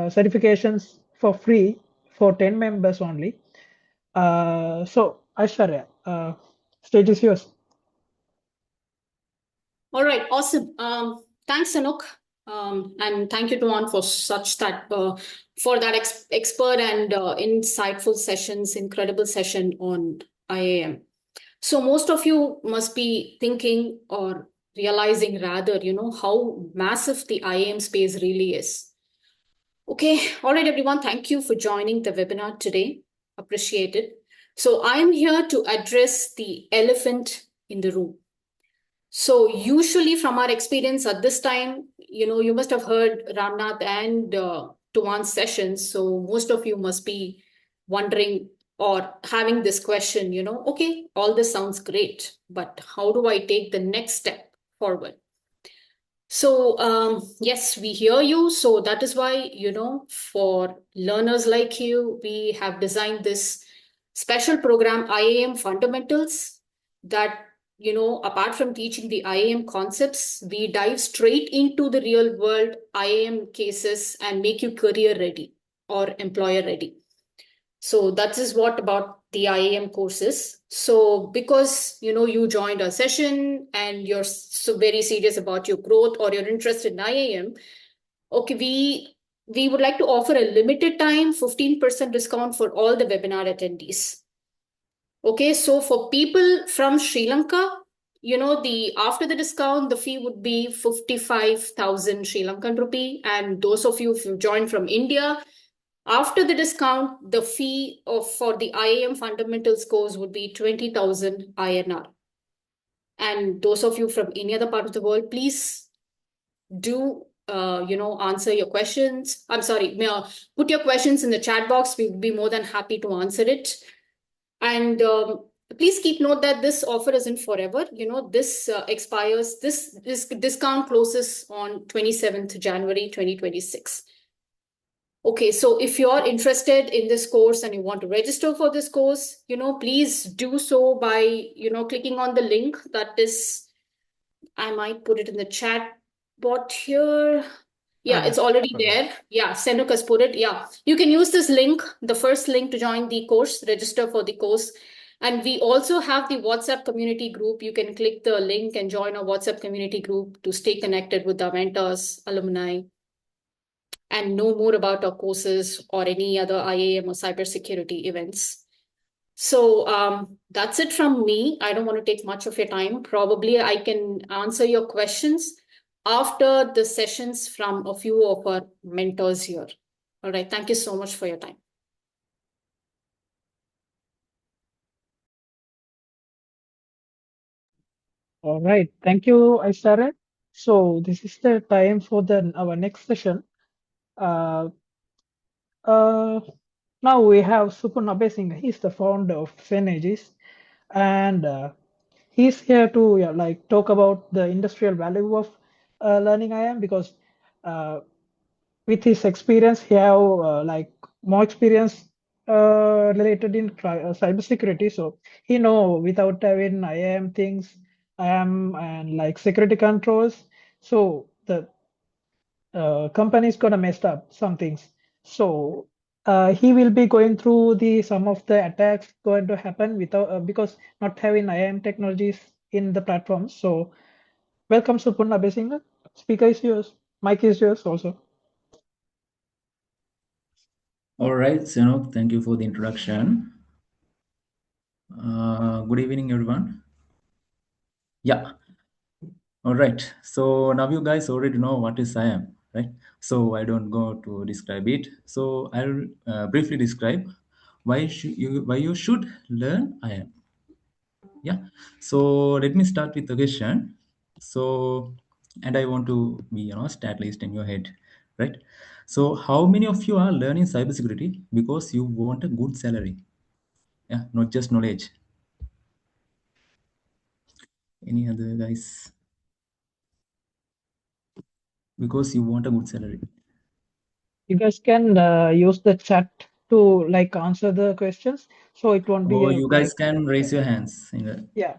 certifications for free for 10 members only. So Aishwarya, stage is yours. All right, awesome. Thanks, Anuk. And thank you, Tuan, for that expert and insightful sessions, incredible session on IAM. So most of you must be thinking or realizing rather, how massive the IAM space really is. Okay, all right, everyone. Thank you for joining the webinar today. Appreciate it. So I'm here to address the elephant in the room. So usually from our experience at this time, you must have heard Ramnath and Tuan's sessions. So most of you must be wondering or having this question, okay, all this sounds great, but how do I take the next step forward? So yes, we hear you. So that is why, for learners like you, we have designed this special program, IAM Fundamentals, that, apart from teaching the IAM concepts, we dive straight into the real world IAM cases and make you career ready or employer ready. So that is what about the IAM courses. So because you joined our session and you're so very serious about your growth or you're interested in IAM, okay, we would like to offer a limited time 15% discount for all the webinar attendees. Okay, so for people from Sri Lanka, the after the discount, the fee would be 55,000 Sri Lankan rupee. And those of you who joined from India, after the discount, the fee for the IAM fundamentals course would be 20,000 INR. And those of you from any other part of the world, please do answer your questions. I'm sorry, put your questions in the chat box. We would be more than happy to answer it. And please keep note that this offer isn't forever. This expires. This discount closes on 27th January 2026. Okay, so if you're interested in this course and you want to register for this course, please do so by, clicking on the link that is, I might put it in the chat bot here. Yeah, it's already there. Yeah, Senuk has put it. Yeah, you can use this link, the first link to join the course, register for the course. And we also have the WhatsApp community group. You can click the link and join our WhatsApp community group to stay connected with our mentors, alumni, and know more about our courses or any other IAM or cybersecurity events. So that's it from me. I don't want to take much of your time. Probably I can answer your questions after the sessions from a few of our mentors here. All right. Thank you so much for your time. All right. Thank you, Aishwarya. So this is the time for our next session. Uh, uh, Now we have Supun Abesinghe. He's the founder of ZenAegis, and he's here to talk about the industrial value of learning IAM, because with his experience, he have more experience related in cybersecurity. So he know without having IAM things, IAM and security controls. So the company's gonna mess up some things. So he will be going through some of the attacks going to happen without because not having IAM technologies in the platform. So welcome, Supurna Besinga. Speaker is yours. Mic is yours also. All right, Senok, thank you for the introduction. Good evening, everyone. Yeah. All right. So now you guys already know what is IAM, right? So I don't go to describe it. So I'll briefly describe why you should learn IAM. Yeah. So let me start with the question. So, and I want to be at least in your head, right? So how many of you are learning cybersecurity because you want a good salary? Yeah, not just knowledge. Any other guys? Because you want a good salary. You guys can use the chat to answer the questions, so it won't be Or you guys can raise your hands in the yeah.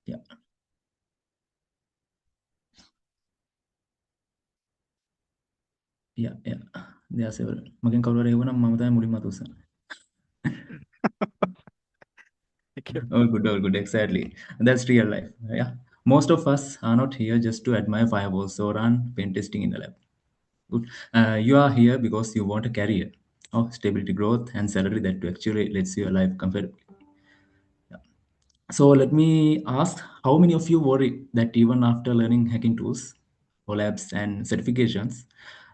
Yeah. There are several. Makin kawara ewana mamata muli matusa. All good, exactly. That's real life. Yeah. Most of us are not here just to admire firewalls or run pen testing in the lab. Good. You are here because you want a career of stability, growth, and salary that actually lets you live comfortably. So let me ask, how many of you worry that even after learning hacking tools, or labs, and certifications,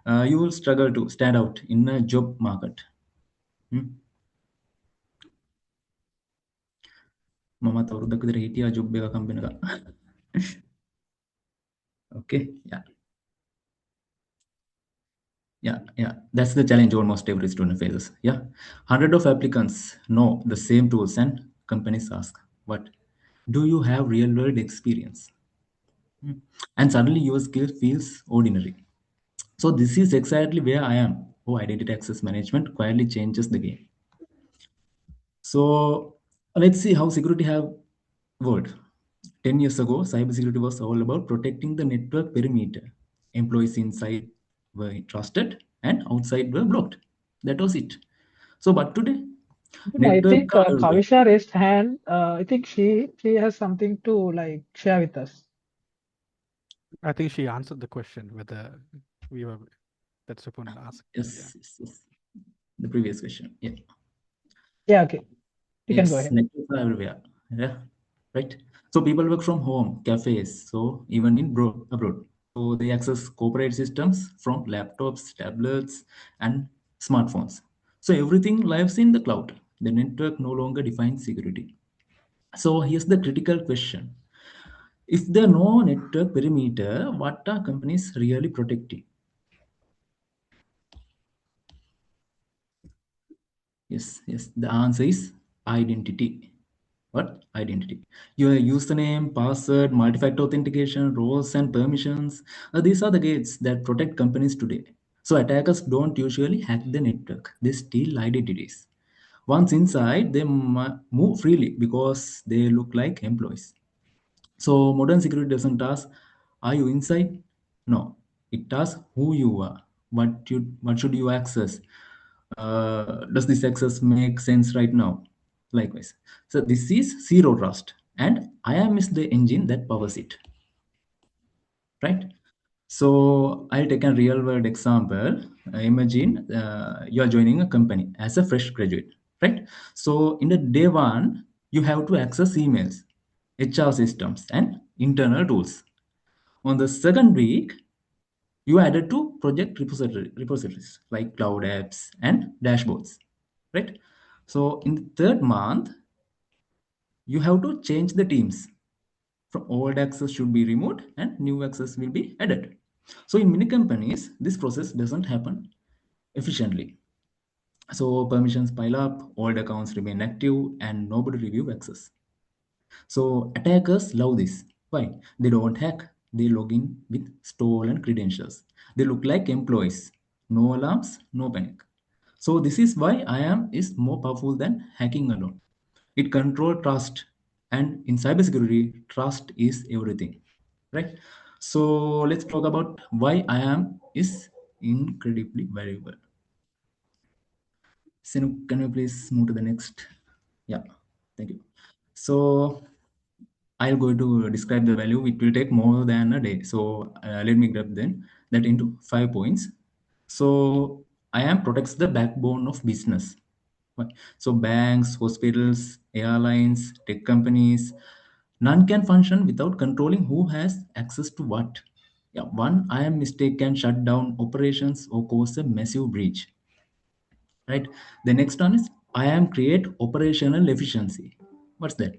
you will struggle to stand out in a job market? මමත් අවුරුද්දක් විතර හිටියා job එක company එක. Okay, yeah. Yeah, that's the challenge almost every student faces. Yeah, hundred of applicants know the same tools, and companies ask, "What do you have real world experience?" And suddenly your skill feels ordinary. So this is exactly where I am. Oh, identity access management quietly changes the game. So let's see how security have evolved. 10 years ago, cybersecurity was all about protecting the network perimeter. Employees inside were trusted and outside were blocked. That was it. So, but today, But I network think are everywhere. Kavisha raised hand. I think she has something to like share with us. I think she answered the question whether we were that Supun asked. Yes, yes. The previous question. Yeah. Yeah, okay. You can Yes, go ahead. networks are everywhere. Yeah, right. So people work from home, cafes, so even in abroad. So they access corporate systems from laptops, tablets, and smartphones. So everything lives in the cloud. The network no longer defines security. So here's the critical question. If there are no network perimeter, what are companies really protecting? Yes. The answer is identity. What? Identity. Your username, password, multi-factor authentication, roles and permissions. These are the gates that protect companies today. So attackers don't usually hack the network. They steal identities. Once inside, they move freely because they look like employees. So modern security doesn't ask, are you inside? No, it asks who you are. What should you access? Does this access make sense right now? Likewise. So this is zero trust, and IAM is the engine that powers it. Right? So I'll take a real world example. Imagine you are joining a company as a fresh graduate, right? So in the day one, you have to access emails, HR systems, and internal tools. On the second week, you added to project repositories like cloud apps and dashboards, right? So in the third month, you have to change the teams. From old access should be removed and new access will be added. So in many companies, this process doesn't happen efficiently. So permissions pile up, old accounts remain active, and nobody review access. So attackers love this. Why? They don't hack. They log in with stolen credentials. They look like employees. No alarms, no panic. So this is why IAM is more powerful than hacking alone. It controls trust. And in cybersecurity, trust is everything. Right? So let's talk about why IAM is incredibly valuable. Sinu, can you please move to the next? Yeah, thank you. So I'll go to describe the value. It will take more than a day. So let me grab then that into 5 points. So IAM protects the backbone of business. Right? So banks, hospitals, airlines, tech companies, none can function without controlling who has access to what. Yeah, one IAM mistake can shut down operations or cause a massive breach. Right. The next one is IAM create operational efficiency. What's that?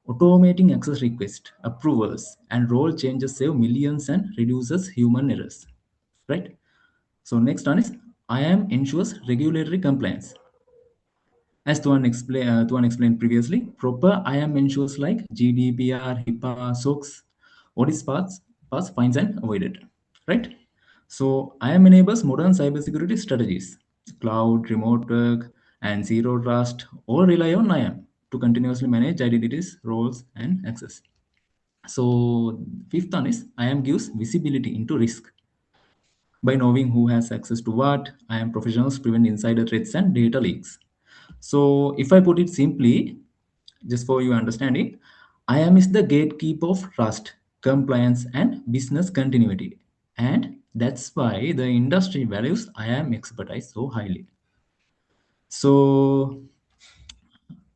Automating access request, approvals, and role changes save millions and reduces human errors. Right. So next one is IAM ensures regulatory compliance. As Tuan explained previously, proper IAM ensures like GDPR, HIPAA, SOX, audit paths, finds and avoided. Right? So IAM enables modern cybersecurity strategies. Cloud, remote work, and zero trust all rely on IAM to continuously manage identities, roles, and access. So fifth one is IAM gives visibility into risk. By knowing who has access to what, IAM professionals prevent insider threats and data leaks. So if I put it simply, just for your understanding, IAM is the gatekeeper of trust, compliance, and business continuity. And that's why the industry values IAM expertise so highly. So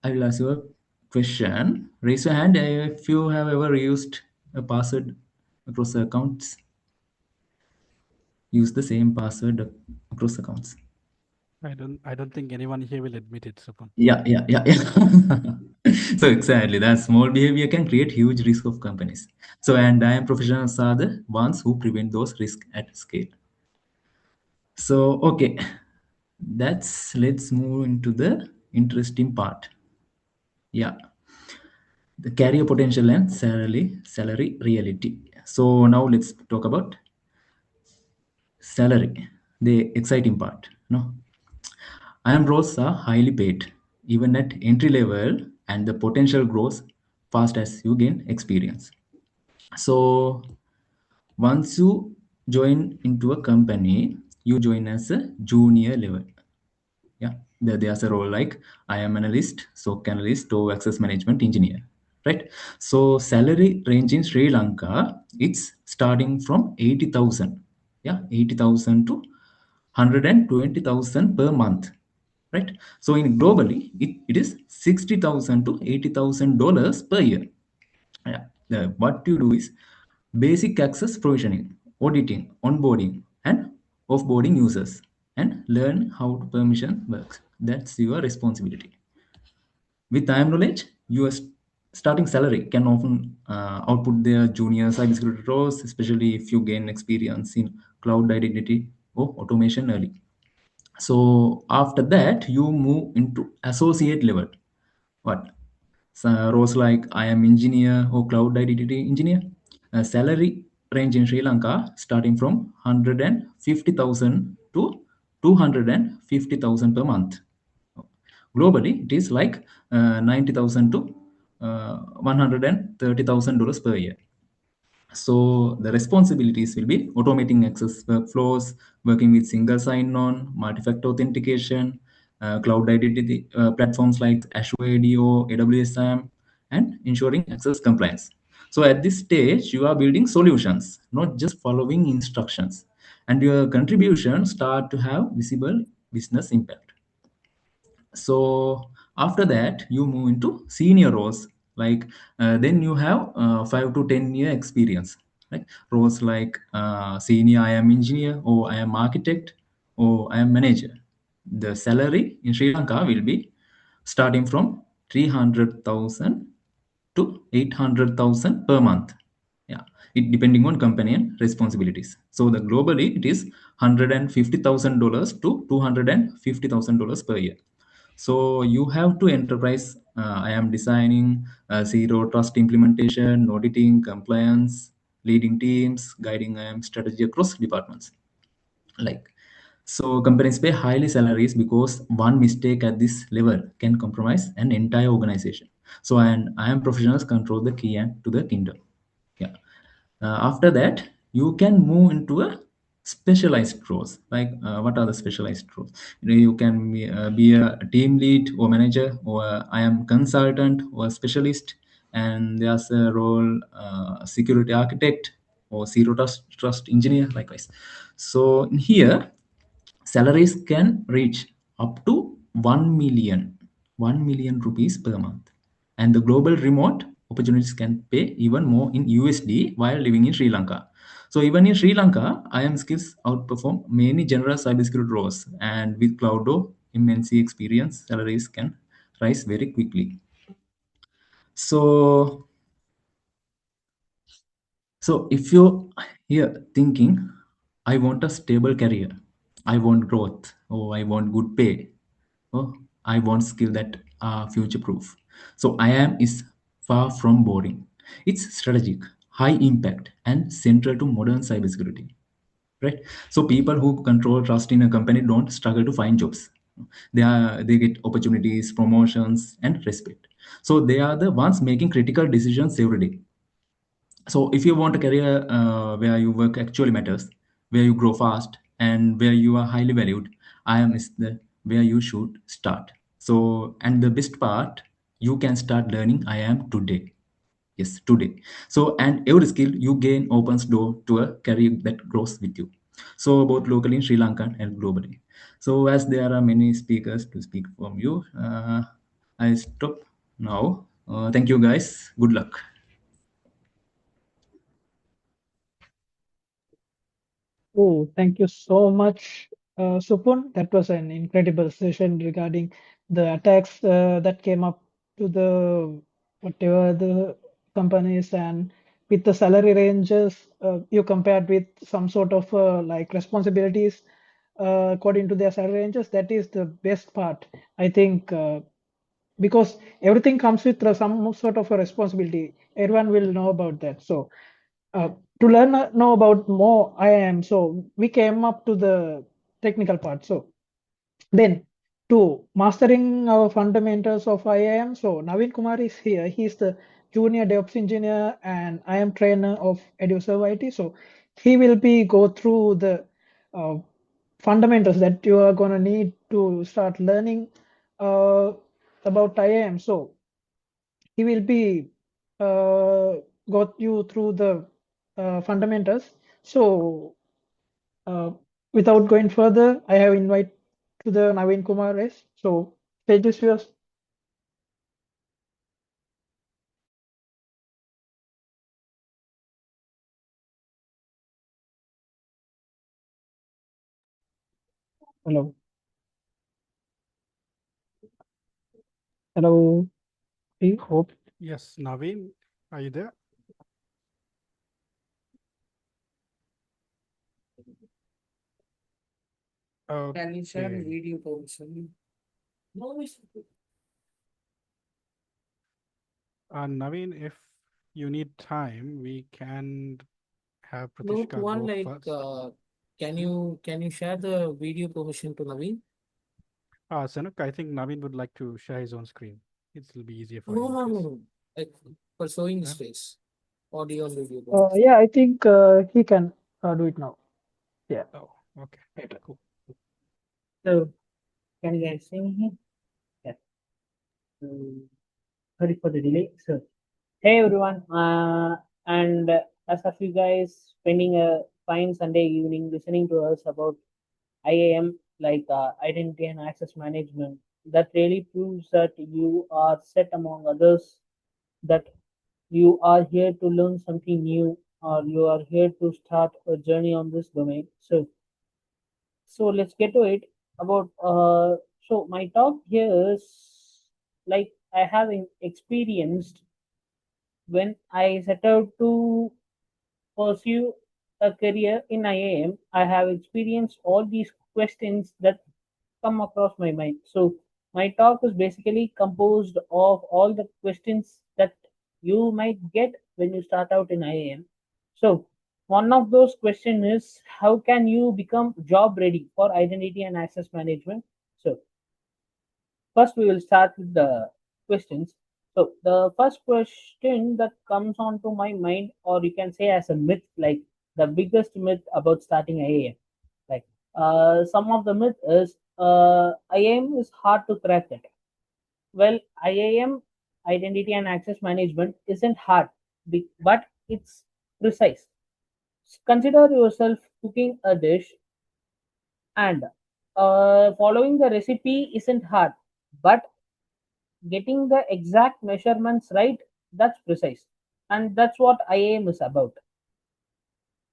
I will ask you a question. Raise your hand if you have ever used a password across accounts. Use the same password across accounts. I don't think anyone here will admit it, Supun. Yeah. So exactly, that small behavior can create huge risk of companies. So, and IAM professionals are the ones who prevent those risks at scale. So, okay, let's move into the interesting part. Yeah, the career potential and salary reality. So now let's talk about salary, the exciting part. No, IAM roles are highly paid, even at entry level, and the potential grows fast as you gain experience. So once you join into a company, you join as a junior level. Yeah, there's a role like IAM analyst, SOC analyst, or access management engineer, right? So salary range in Sri Lanka, it's starting from 80,000. Yeah, 80,000 to 120,000 per month, right? So in globally, it is 60,000 to $80,000 per year. Yeah. What you do is basic access provisioning, auditing, onboarding, and offboarding users, and learn how to permission works. That's your responsibility. With IAM knowledge, your starting salary can often output their junior cybersecurity roles, especially if you gain experience in cloud identity or automation early. So after that, you move into associate level. What? Roles like IAM engineer or cloud identity engineer. Salary range in Sri Lanka starting from 150,000 to 250,000 per month. Globally, it is like 90,000 to $130,000 per year. So the responsibilities will be automating access workflows, working with single sign-on, multi-factor authentication, cloud identity platforms like Azure ADO, AWS IAM, and ensuring access compliance. So at this stage, you are building solutions, not just following instructions, and your contributions start to have visible business impact. So after that, you move into senior roles, like then you have 5 to 10 year experience, like roles like senior IAM engineer, or IAM architect, or IAM manager. The salary in Sri Lanka will be starting from 300,000 to 800,000 per month. Yeah, it depending on company and responsibilities. So the globally it is $150,000 to $250,000 per year. So you have to enterprise. I am designing zero trust implementation, auditing, compliance, leading teams, guiding I am strategy across departments. Like, so companies pay highly salaries because one mistake at this level can compromise an entire organization. So and I am professionals control the key and to the kingdom. Yeah. After that, you can move into a specialized roles. Like, what are the specialized roles? You can be a team lead or manager, or I am consultant or specialist. And there's a role security architect or zero trust engineer, likewise. So in here, salaries can reach up to 1 million rupees per month. And the global remote opportunities can pay even more in USD while living in Sri Lanka. So even in Sri Lanka, IAM skills outperform many general cybersecurity roles. And with cloud or MNC experience, salaries can rise very quickly. So if you're here thinking, I want a stable career, I want growth, or I want good pay, or I want skill that are future proof. So IAM is far from boring. It's strategic, high impact, and central to modern cybersecurity. Right? So people who control trust in a company don't struggle to find jobs. They get opportunities, promotions, and respect. So they are the ones making critical decisions every day. So if you want a career where your work actually matters, where you grow fast, and where you are highly valued, IAM is the where you should start. So, and the best part, you can start learning IAM today. Yes, today. So, and every skill you gain opens door to a career that grows with you. So both locally in Sri Lanka and globally. So as there are many speakers to speak from you, I stop now. Thank you guys. Good luck. Oh, thank you so much, Supun. That was an incredible session regarding the attacks that came up to the whatever the companies, and with the salary ranges you compared with some sort of like responsibilities according to their salary ranges, that is the best part, I think, because everything comes with some sort of a responsibility. Everyone will know about that. So uh, to learn know about more IAM, so we came up to the technical part. So then to mastering our fundamentals of IAM. So Naveen Kumar is here. He's the junior DevOps engineer and I am trainer of EduServe IT. So he will be go through the uh, fundamentals that you are gonna need to start learning uh, about IAM. So he will be got you through the fundamentals. So uh, without going further, I have invite to the Naveen Kumar S. So stage is yours. Hello. Hello. I hope. Yes, Naveen, are you there? Can you share the Okay. video permission? No, Naveen, if you need time, we can have Note Pratishka one, go like, first. can you share the video permission to Naveen? Sanuk, I think Naveen would like to share his own screen. It'll be easier for No, him. no, Yes. no. Like for showing his Yeah. face, audio and video both. Yeah, I think he can do it now. Yeah. Oh, okay. Later. Cool. So, can you guys see me here? Yeah. So, sorry for the delay. So, hey everyone, and as of you guys spending a fine Sunday evening listening to us about IAM, like identity and access management, that really proves that you are set among others, that you are here to learn something new, or you are here to start a journey on this domain. So let's get to it. About so my talk here is like I have experienced when I set out to pursue a career in IAM. I have experienced all these questions that come across my mind. So my talk is basically composed of all the questions that you might get when you start out in IAM. So one of those questions is how can you become job ready for identity and access management? So first we will start with the questions. So the first question that comes onto my mind, or you can say as a myth, like the biggest myth about starting IAM. Like some of the myth is IAM is hard to crack it. Well, IAM, identity and access management, isn't hard, but it's precise. Consider yourself cooking a dish, and following the recipe isn't hard, but getting the exact measurements right, that's precise. And that's what IAM is about.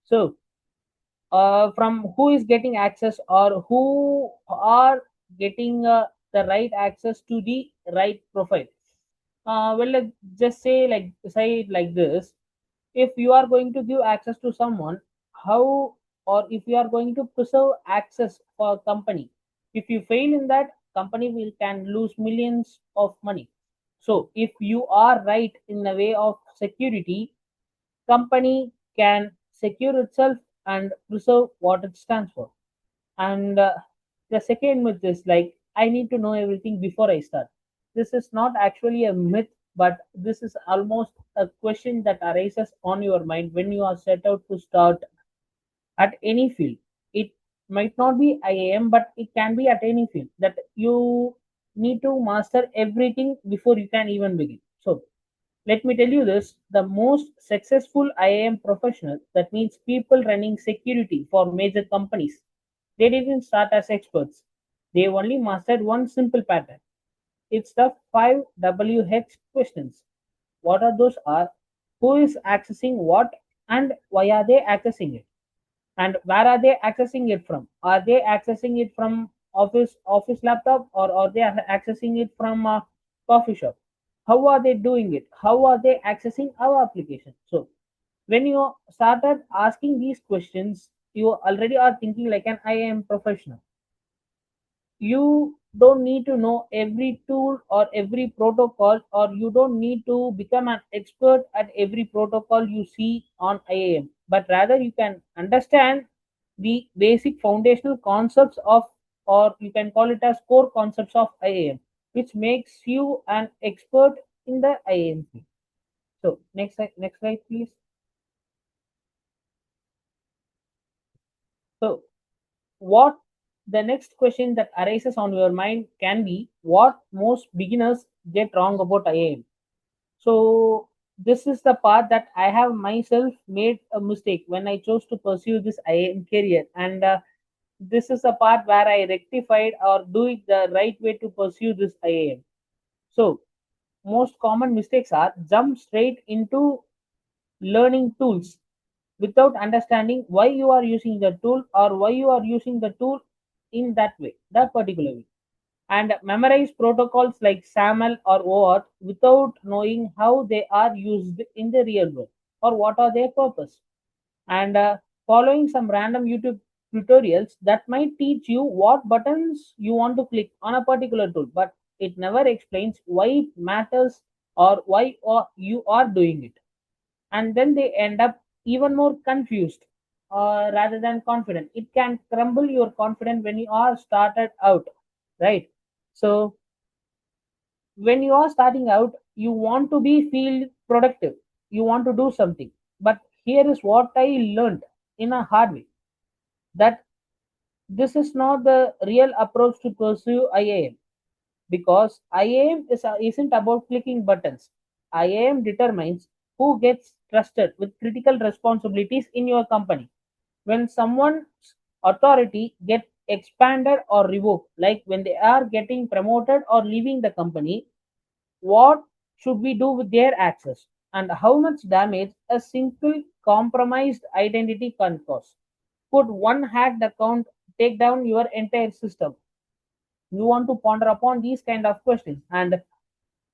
So from who is getting access, or who are getting the right access to the right profile. Well, let's just say it like this: if you are going to give access to someone, how, or if you are going to preserve access for a company, if you fail in that, company will can lose millions of money. So if you are right in the way of security, company can secure itself and preserve what it stands for. And the second myth is like, I need to know everything before I start. This is not actually a myth, but this is almost a question that arises on your mind when you are set out to start at any field. It might not be IAM, but it can be at any field, that you need to master everything before you can even begin. So let me tell you this: the most successful IAM professional, that means people running security for major companies, they didn't start as experts. They only mastered one simple pattern. It's the 5WH questions. What are those? Are who is accessing what, and why are they accessing it? And where are they accessing it from? Are they accessing it from office laptop, or are they accessing it from a coffee shop? how are they doing it? How are they accessing our application? So when you started asking these questions, you already are thinking like an IAM professional. You don't need to know every tool or every protocol, or you don't need to become an expert at every protocol you see on IAM, but rather you can understand the basic foundational concepts of, or you can call it as core concepts of IAM, which makes you an expert in the IAM field. So next slide, please. So what the next question that arises on your mind can be, what most beginners get wrong about IAM. So this is the part that I have myself made a mistake when I chose to pursue this IAM career, and this is the part where I rectified or do it the right way to pursue this IAM. So most common mistakes are jump straight into learning tools without understanding why you are using the tool, or why you are using the tool in that way, that particular way, and memorize protocols like SAML or OAuth without knowing how they are used in the real world or what are their purpose, and following some random YouTube tutorials that might teach you what buttons you want to click on a particular tool, but it never explains why it matters or why you are doing it, and then they end up even more confused rather than confident. It can crumble your confidence when you are started out, right? So when you are starting out, you want to be feel productive, you want to do something, but here is what I learned in a hard way, that this is not the real approach to pursue IAM, because IAM isn't about clicking buttons. IAM determines who gets trusted with critical responsibilities in your company. When someone's authority gets expanded or revoked, like when they are getting promoted or leaving the company, what should we do with their access, and how much damage a simple compromised identity can cause? Could one hacked account take down your entire system? You want to ponder upon these kind of questions, and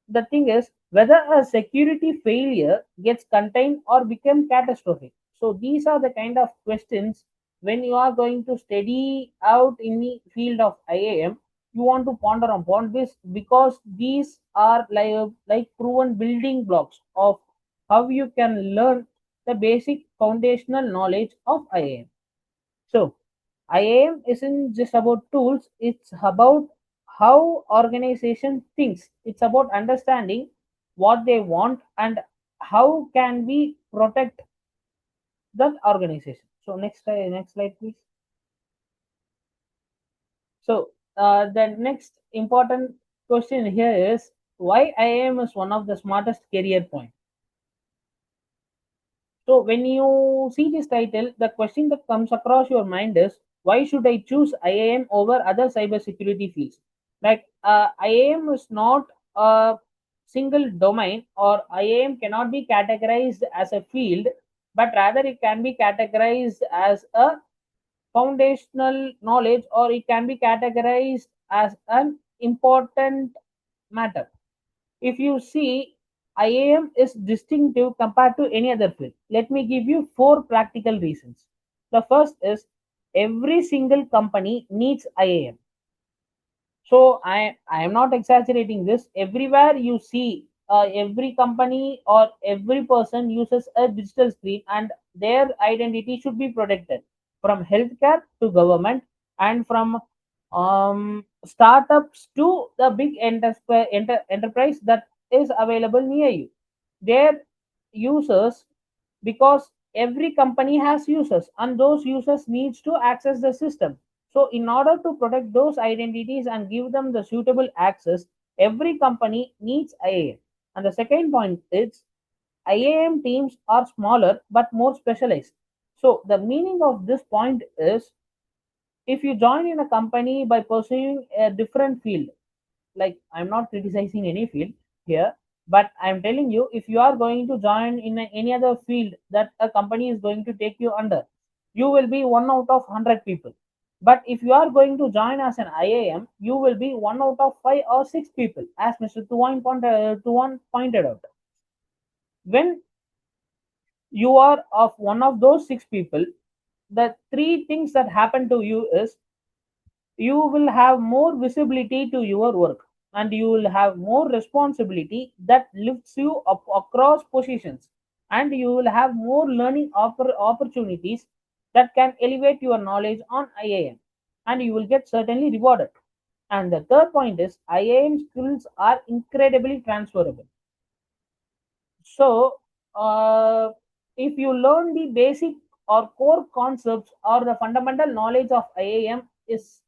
the thing is whether a security failure gets contained or become catastrophic. So these are the kind of questions when you are going to study out in the field of IAM, you want to ponder upon this, because these are like proven building blocks of how you can learn the basic foundational knowledge of IAM. So IAM isn't just about tools, it's about how organization thinks. It's about understanding what they want and how can we protect that organization. So next slide, please. So the next important question here is, why IAM is one of the smartest career point. So when you see this title, the question that comes across your mind is, why should I choose IAM over other cybersecurity fields? Like IAM is not a single domain, or IAM cannot be categorized as a field, but rather it can be categorized as a foundational knowledge, or it can be categorized as an important matter. If you see, IAM is distinctive compared to any other field. Let me give you four practical reasons. The first is, every single company needs IAM. So I am not exaggerating this. Everywhere you see, every company or every person uses a digital screen, and their identity should be protected from healthcare to government, and from startups to the big enterprise that is available near you. Their users, because every company has users, and those users needs to access the system. So in order to protect those identities and give them the suitable access, every company needs IAM. And the second point is, IAM teams are smaller but more specialized. So the meaning of this point is, if you join in a company by pursuing a different field, like I'm not criticizing any field here, but I'm telling you, if you are going to join in any other field that a company is going to take you under, you will be one out of 100 people. But if you are going to join as an IAM, you will be 1 out of 5 or 6 people, as Mr. Tuan pointed out. When you are of one of those 6 people, the 3 things that happen to you is you will have more visibility to your work, and you will have more responsibility that lifts you up across positions, and you will have more learning opportunities that can elevate your knowledge on IAM, and you will get certainly rewarded. And the third point is IAM skills are incredibly transferable. So, if you learn the basic or core concepts or the fundamental knowledge of IAM is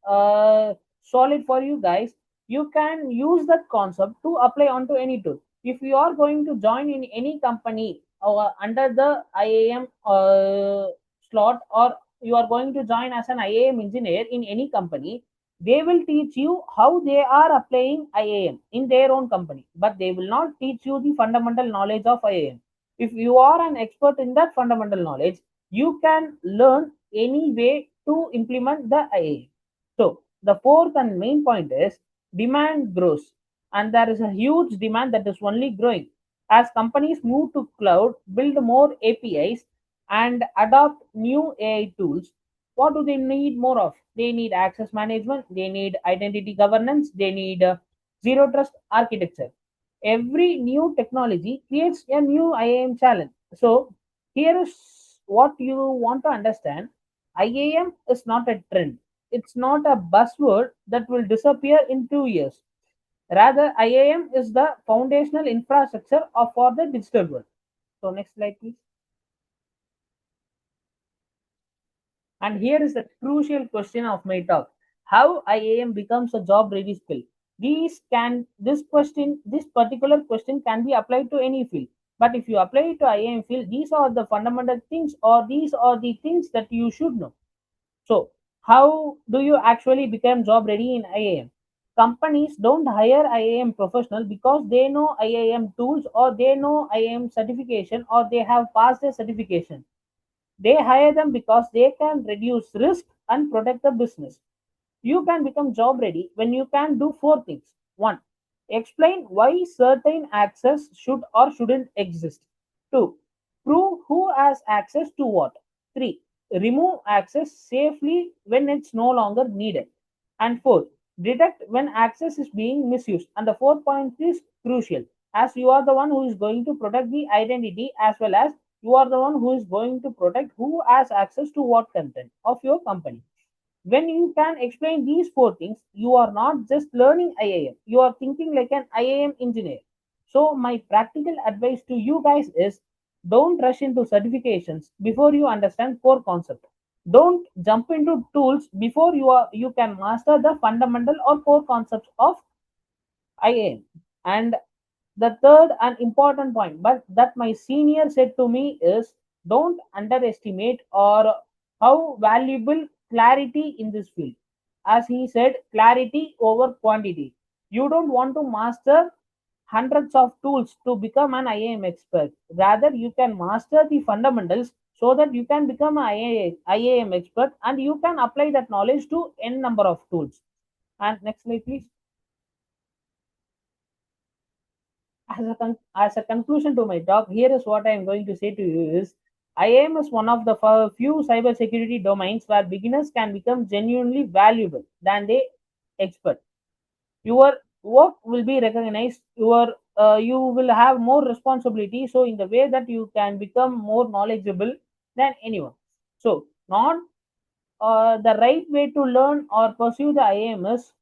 solid for you guys, you can use that concept to apply onto any tool. If you are going to join in any company under the IAM slot, or you are going to join as an IAM engineer in any company, they will teach you how they are applying IAM in their own company, but they will not teach you the fundamental knowledge of IAM. If you are an expert in that fundamental knowledge, you can learn any way to implement the IAM. So the fourth and main point is demand grows, and there is a huge demand that is only growing as companies move to cloud, build more APIs, and adopt new AI tools. What do they need more of? They need access management, they need identity governance, they need zero trust architecture. Every new technology creates a new IAM challenge. So here is what you want to understand. IAM is not a trend, it's not a buzzword that will disappear in 2 years. Rather, IAM is the foundational infrastructure for the digital world. So next slide, please. And here is the crucial question of my talk: how IAM becomes a job ready skill. This particular question can be applied to any field. But if you apply it to IAM field, these are the fundamental things, or these are the things that you should know. So, how do you actually become job ready in IAM? Companies don't hire IAM professional because they know IAM tools, or they know IAM certification, or they have passed a certification. They hire them because they can reduce risk and protect the business. You can become job ready when you can do 4 things. 1. Explain why certain access should or shouldn't exist. 2. Prove who has access to what. 3. Remove access safely when it's no longer needed. And 4. Detect when access is being misused. And the fourth point is crucial, as you are the one who is going to protect the identity, as well as you are the one who is going to protect who has access to what content of your company. When you can explain these 4 things, you are not just learning IAM, you are thinking like an IAM engineer. So my practical advice to you guys is, don't rush into certifications before you understand core concept. Don't jump into tools before you can master the fundamental or core concepts of IAM. And the third and important point, but that my senior said to me, is don't underestimate or how valuable clarity in this field. As he said, clarity over quantity. You don't want to master hundreds of tools to become an IAM expert. Rather, you can master the fundamentals so that you can become an IAM expert, and you can apply that knowledge to n number of tools. And next slide, please. As a conclusion to my talk, here is what I am going to say to you is, IAM is one of the few cybersecurity domains where beginners can become genuinely valuable than they expect. Your work will be recognized, you will have more responsibility, so in the way that you can become more knowledgeable than anyone. So not the right way to learn or pursue the IAM is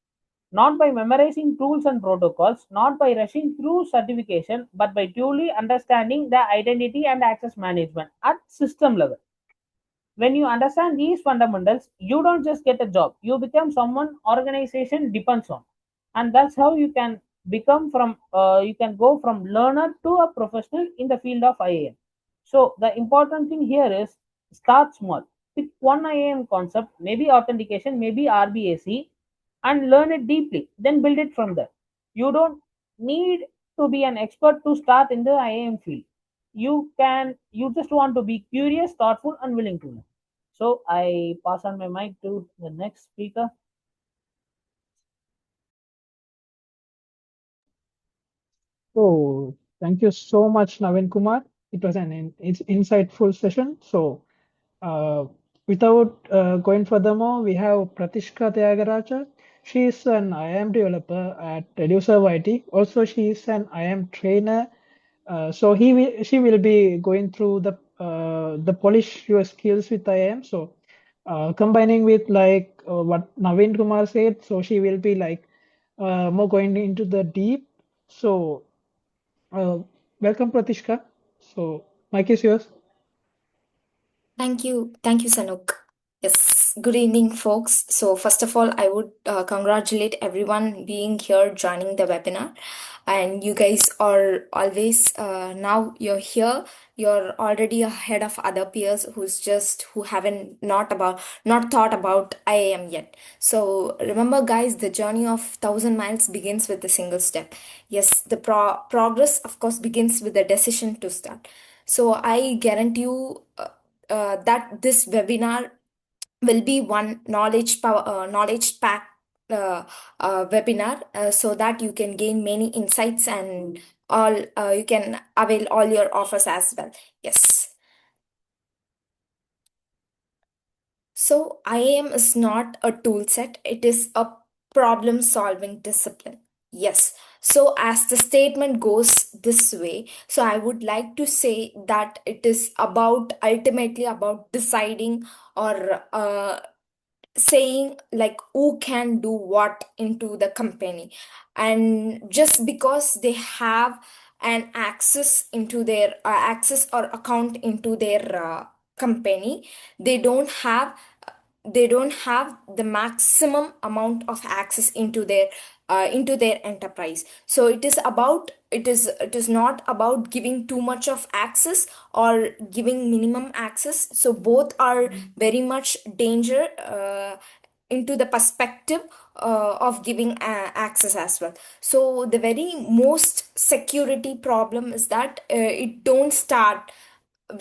not by memorizing tools and protocols, not by rushing through certification, but by truly understanding the identity and access management at system level. When you understand these fundamentals, you don't just get a job, you become someone organization depends on. And that's how you can go from learner to a professional in the field of IAM. So the important thing here is, start small. Pick one IAM concept, maybe authentication, maybe RBAC, and learn it deeply, then build it from there. You don't need to be an expert to start in the IAM field. You just want to be curious, thoughtful, and willing to learn. So I pass on my mic to the next speaker. So thank you so much, Navin Kumar. It was it's insightful session. So without going furthermore, we have Pratishka Tyagaraja. She is an IAM developer at Reducer IT. Also, she is an IAM trainer. So she will be going through the polish your skills with IAM. So combining with like what Navin Kumar said, so she will be like more going into the deep. So welcome, Pratishka. So, mic is yours. Thank you. Thank you, Sanuk. Yes, good evening, folks. So, first of all, I would congratulate everyone being here joining the webinar. And you guys are always, now you're here, you're already ahead of other peers who haven't not thought about IAM yet. So, remember, guys, the journey of 1,000 miles begins with a single step. Yes, the progress, of course, begins with the decision to start. So, I guarantee you that this webinar will be one knowledge pack webinar, so that you can gain many insights and all you can avail all your offers as well. Yes. So IAM is not a tool set, it is a problem solving discipline. Yes. So as the statement goes this way, so I would like to say that it is ultimately about deciding or saying like who can do what into the company, and just because they have an access into their access or account into their company, they don't have the maximum amount of access into their enterprise. So it is not about giving too much of access or giving minimum access. So both are very much danger into the perspective of giving access as well. So the very most security problem is that it don't start at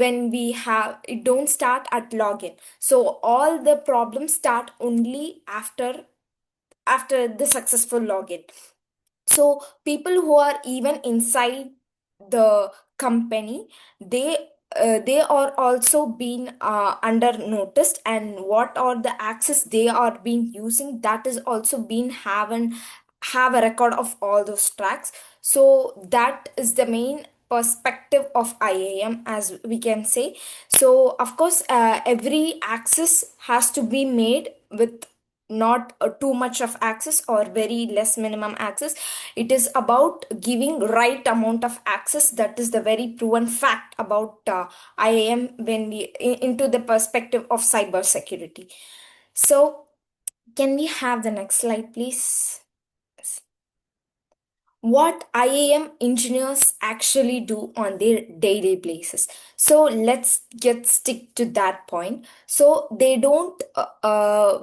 login. So all the problems start only after the successful login. So people who are even inside the company, they are also being under noticed, and what are the access they are being using, that is also being have a record of all those tracks. So that is the main perspective of IAM, as we can say. So of course every access has to be made with not too much of access or very less minimum access. It is about giving right amount of access. That is the very proven fact about IAM when into the perspective of cybersecurity. So can we have the next slide, please? What IAM engineers actually do on their daily basis. So let's get stick to that point. So they don't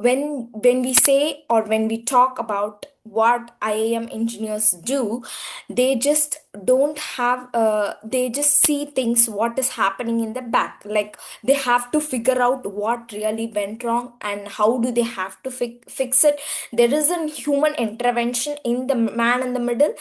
when we say or when we talk about what IAM engineers do, they just don't have they just see things what is happening in the back. Like they have to figure out what really went wrong and how do they have to fix it. There is a human intervention in the man in the middle,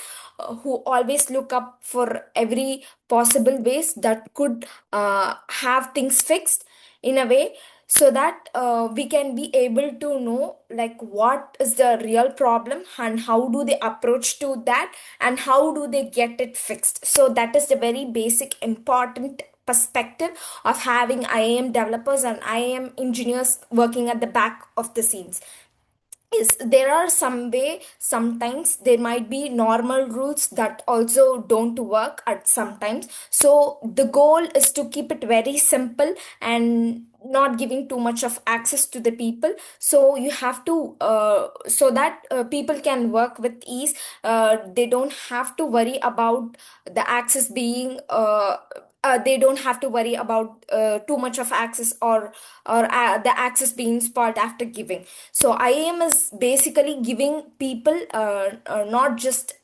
who always look up for every possible ways that could have things fixed in a way, so that we can be able to know like what is the real problem and how do they approach to that and how do they get it fixed. So that is the very basic important perspective of having IAM developers and IAM engineers working at the back of the scenes. Is there are sometimes there might be normal rules that also don't work at sometimes. So the goal is to keep it very simple and not giving too much of access to the people. So you have to so that people can work with ease. They don't have to worry about the access being they don't have to worry about too much of access or the access being spoiled after giving. So IAM is basically giving people not just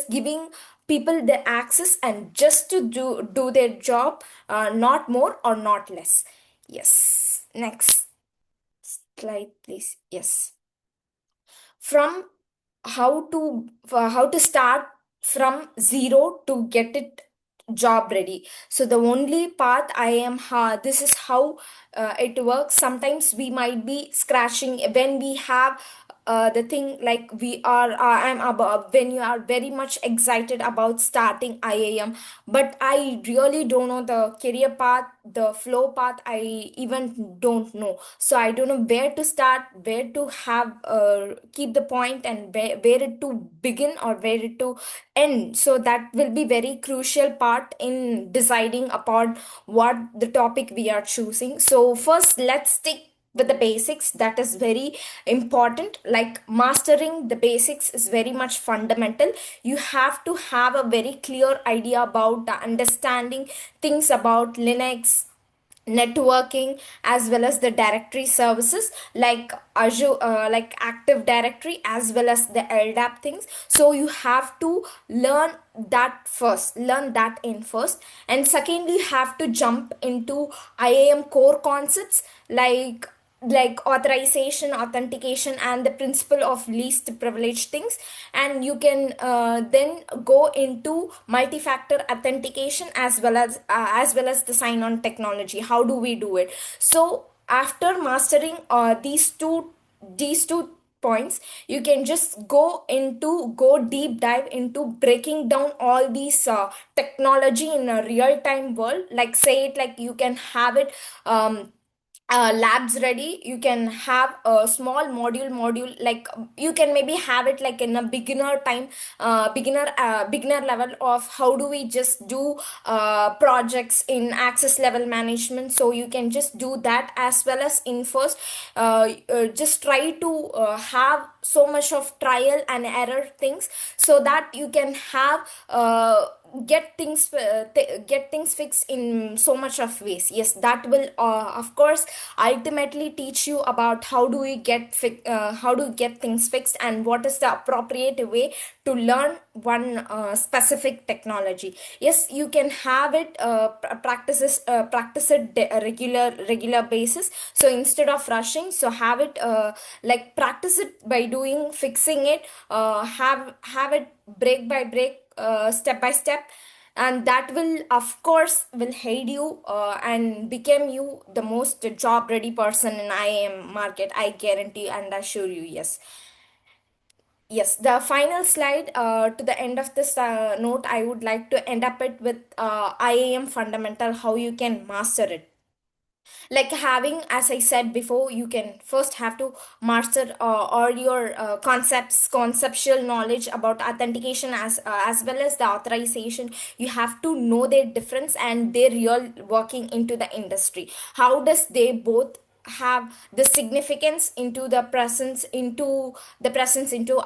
giving people the access and just to do their job, not more or not less. Yes. Next slide, please. Yes. From how to start from zero to get it job ready. So the only path I am this is how it works. Sometimes we might be scratching when we have the thing like we are I'm above when you are very much excited about starting IAM, but I really don't know the career path, the flow path. I even don't know, so I don't know where to start, where to have keep the point, and where it to begin or where it to end. So that will be very crucial part in deciding upon what the topic we are choosing. So first, let's stick with the basics. That is very important. Like mastering the basics is very much fundamental. You have to have a very clear idea about understanding things about Linux, networking, as well as the directory services like Azure, like Active Directory, as well as the LDAP things. So you have to learn that in first, and secondly you have to jump into IAM core concepts like authorization, authentication, and the principle of least privilege things. And you can then go into multi-factor authentication, as well as the sign-on technology. How do we do it? So after mastering these two points, you can just go deep dive into breaking down all these technology in a real time world. Like say it like you can have it labs ready. You can have a small module like you can maybe have it like in a beginner level of how do we just do projects in access level management. So you can just do that, as well as in first just try to have so much of trial and error things, so that you can have get things fixed in so much of ways. Yes, that will of course ultimately teach you about how do you get things fixed, and what is the appropriate way to learn one specific technology. Yes, you can have it practice it regular basis. So instead of rushing, so have it like practice it by doing fixing it, have it break by break, step by step, and that will of course will aid you and become you the most job ready person in IAM market. I guarantee and assure you. Yes, the final slide to the end of this note, I would like to end up it with IAM fundamental, how you can master it. Like having, as I said before, you can first have to master all your conceptual knowledge about authentication, as well as the authorization. You have to know their difference and their real working into the industry. How does they both have the significance into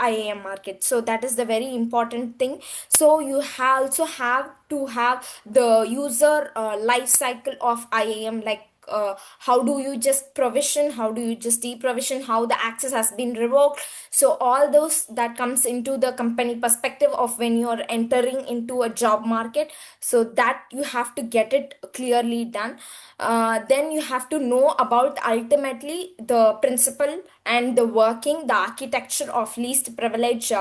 IAM market? So that is the very important thing. So you also have to have the user life cycle of IAM, like how do you just provision, how do you just deprovision, how the access has been revoked. So all those that comes into the company perspective of when you are entering into a job market. So that you have to get it clearly done. Then you have to know about ultimately the principle and the working, the architecture of least privilege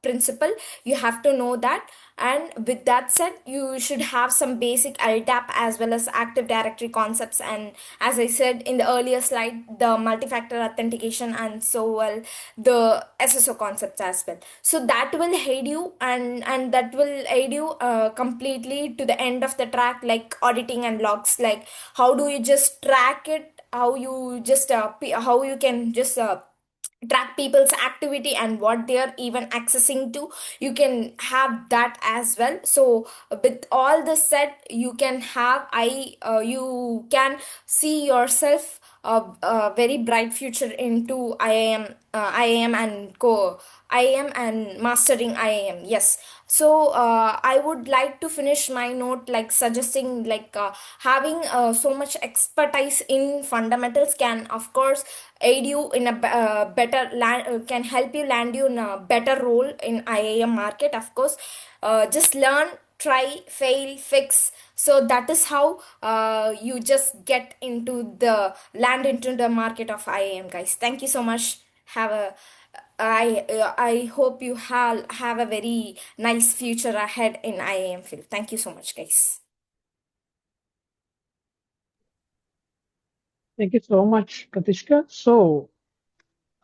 principle. You have to know that. And with that said, you should have some basic LDAP as well as Active Directory concepts, and as I said in the earlier slide, the multi-factor authentication, and so well the SSO concepts as well. So that will aid you, and that will aid you completely to the end of the track, like auditing and logs. Like how do you just track it? How you can just track people's activity and what they are even accessing to. You can have that as well. So with all this said, you can have you can see yourself a very bright future into IAM and IAM and mastering IAM. Yes. So I would like to finish my note like suggesting like having so much expertise in fundamentals can of course aid you in a better land, can help you land you in a better role in IAM market. Of course, just learn try, fail, fix. So that is how you just get into the land into the market of IAM, guys. Thank you so much. Have a I hope you have a very nice future ahead in IAM field. Thank you so much, guys. Thank you so much, Katishka. So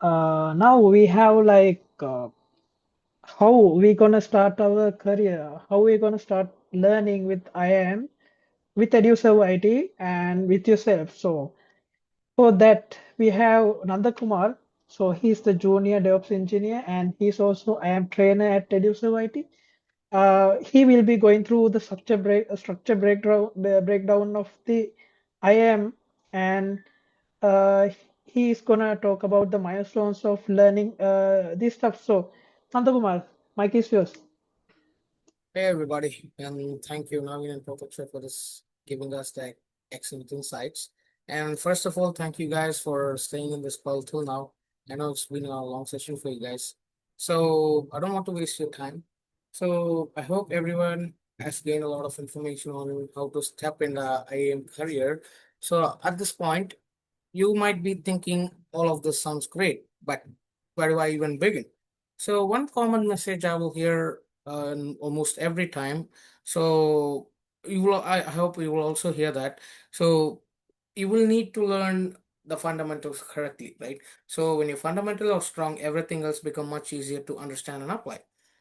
now we have like how we gonna start our career, how we gonna start learning with IAM, with EduServe IT, and with yourself. So for that, we have Nanda Kumar. So he's the junior DevOps engineer, and he's also IAM trainer at EduServe IT. He will be going through the breakdown of the IAM, and uh, he is gonna talk about the milestones of learning this stuff. So, Nandakumar, mic is yours. Hey everybody, and thank you, Naveen and Prakash, for this giving us the excellent insights. And first of all, thank you guys for staying in this call till now. I know it's been a long session for you guys, so I don't want to waste your time. So I hope everyone has gained a lot of information on how to step in the IAM career. So at this point, you might be thinking all of this sounds great, but where do I even begin? So one common message I will hear almost every time. So I hope you will also hear that. So you will need to learn the fundamentals correctly, right? So when your fundamentals are strong, everything else become much easier to understand and apply.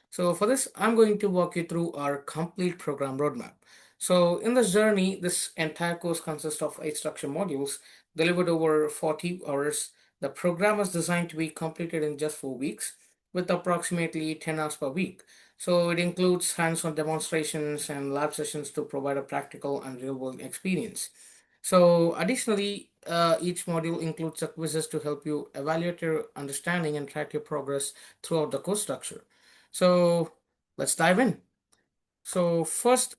So for this, I'm going to walk you through our complete program roadmap. So in this journey, this entire course consists of 8 structure modules delivered over 40 hours. The program is designed to be completed in just 4 weeks with approximately 10 hours per week. So it includes hands-on demonstrations and lab sessions to provide a practical and real-world experience. So additionally, each module includes quizzes to help you evaluate your understanding and track your progress throughout the course structure. So let's dive in. So first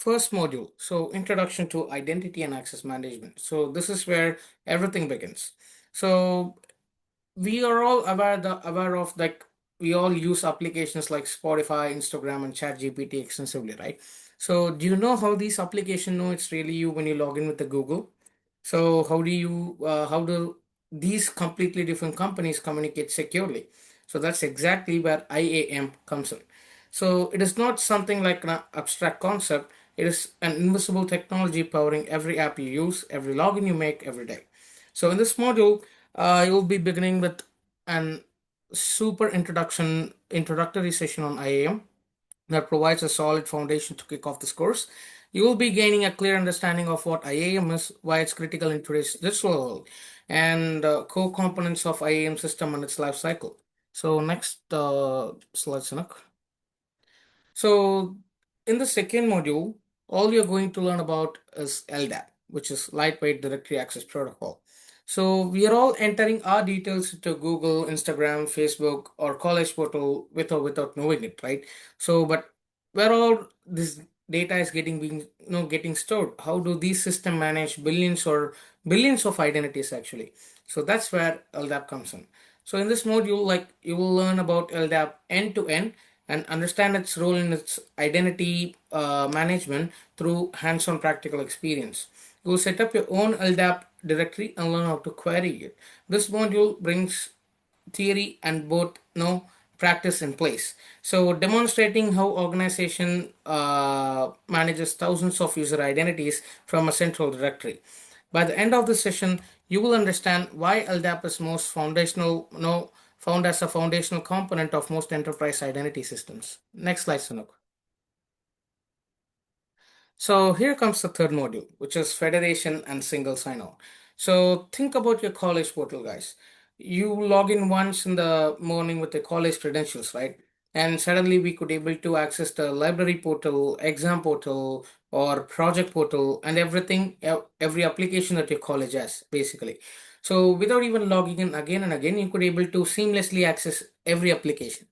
module, so introduction to identity and access management. So this is where everything begins. So we are all aware of, like, we all use applications like Spotify, Instagram, and ChatGPT extensively, right? So do you know how these applications know it's really you when you log in with the Google? So how do these completely different companies communicate securely? So that's exactly where IAM comes in. So it is not something like an abstract concept. It is an invisible technology powering every app you use, every login you make every day. So in this module, you'll be beginning with an super introductory session on IAM that provides a solid foundation to kick off this course. You will be gaining a clear understanding of what IAM is, why it's critical in today's digital world, and core components of IAM system and its life cycle. So next slide, Sanak. So in the second module, all you're going to learn about is LDAP, which is Lightweight Directory Access Protocol. So we are all entering our details to Google, Instagram, Facebook, or college portal with or without knowing it, right? So, but where all this data is getting stored? How do these systems manage billions of identities actually? So that's where LDAP comes in. So in this module, like, you will learn about LDAP end to end and understand its role in its identity management through hands-on practical experience. You will set up your own LDAP directory and learn how to query it. This module brings theory and both practice in place. So demonstrating how organization manages thousands of user identities from a central directory. By the end of the session, you will understand why LDAP is most found as a foundational component of most enterprise identity systems. Next slide, Sunuk. So here comes the third module, which is federation and single sign-on. So think about your college portal, guys. You log in once in the morning with the college credentials, right? And suddenly we could able to access the library portal, exam portal, or project portal, and everything, every application that your college has, basically. So without even logging in again and again, you could able to seamlessly access every application.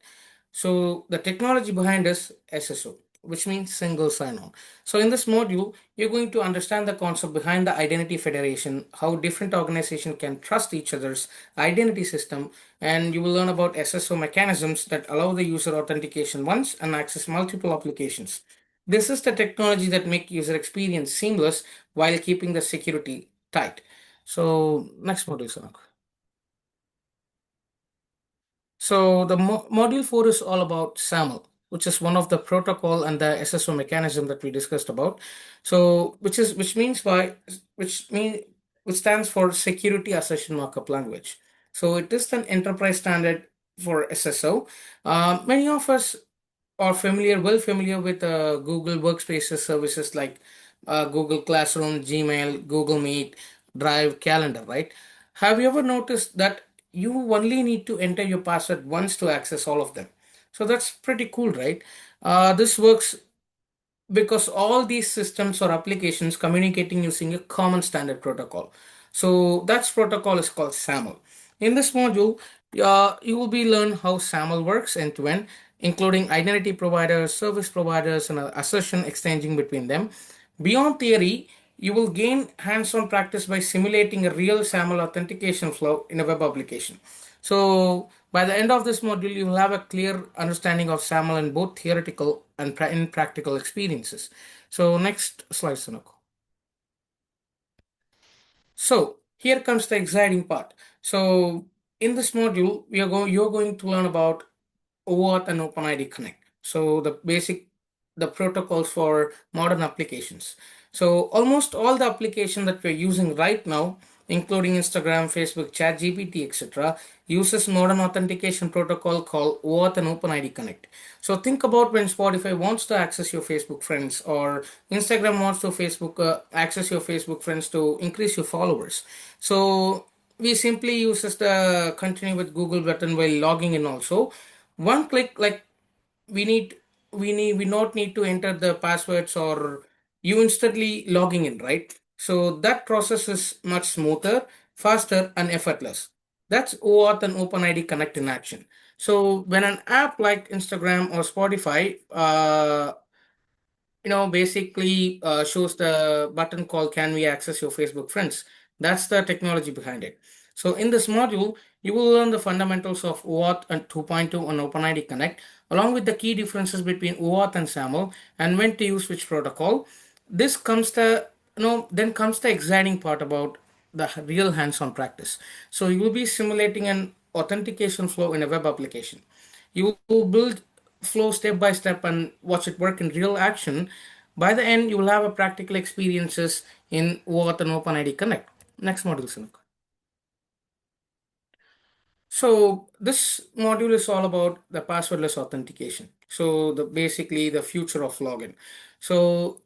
So the technology behind is SSO, which means single sign-on. So in this module, you're going to understand the concept behind the identity federation, how different organizations can trust each other's identity system, and you will learn about SSO mechanisms that allow the user authentication once and access multiple applications. This is the technology that make user experience seamless while keeping the security tight. So next module, Sanak. So the module 4 is all about SAML, which is one of the protocol and the SSO mechanism that we discussed about. So which stands for Security Assertion Markup Language. So it is an enterprise standard for SSO. Many of us are well familiar with Google Workspaces services like Google Classroom, Gmail, Google Meet, Drive, Calendar, right? Have you ever noticed that you only need to enter your password once to access all of them? So that's pretty cool, right? This works because all these systems or applications communicating using a common standard protocol. So that protocol is called SAML. In this module, you will be learn how SAML works end to end, including identity providers, service providers, and assertion exchanging between them. Beyond theory, you will gain hands-on practice by simulating a real SAML authentication flow in a web application. So by the end of this module, you will have a clear understanding of SAML in both theoretical and in practical experiences. So next slide, Sunako. So here comes the exciting part. So in this module, you're going to learn about OAuth and OpenID Connect. So the protocols for modern applications. So almost all the applications that we're using right now, including Instagram, Facebook, ChatGPT, etc., uses modern authentication protocol called OAuth and OpenID Connect. So think about when Spotify wants to access your Facebook friends, or Instagram wants to access your Facebook friends to increase your followers. So we simply uses the continue with Google button while logging in also. One click, like we not need to enter the passwords, or you instantly logging in, right? So that process is much smoother, faster, and effortless. That's OAuth and OpenID Connect in action. So when an app like Instagram or Spotify basically shows the button called "Can we access your Facebook friends?" That's the technology behind it. So in this module, you will learn the fundamentals of OAuth and 2.2 on OpenID Connect, along with the key differences between OAuth and SAML, and when to use which protocol. Then comes the exciting part about the real hands-on practice. So you will be simulating an authentication flow in a web application. You will build flow step by step and watch it work in real action. By the end, you will have a practical experiences in OAuth and OpenID Connect. Next module, Sunuk. So this module is all about the passwordless authentication. So basically the future of login. So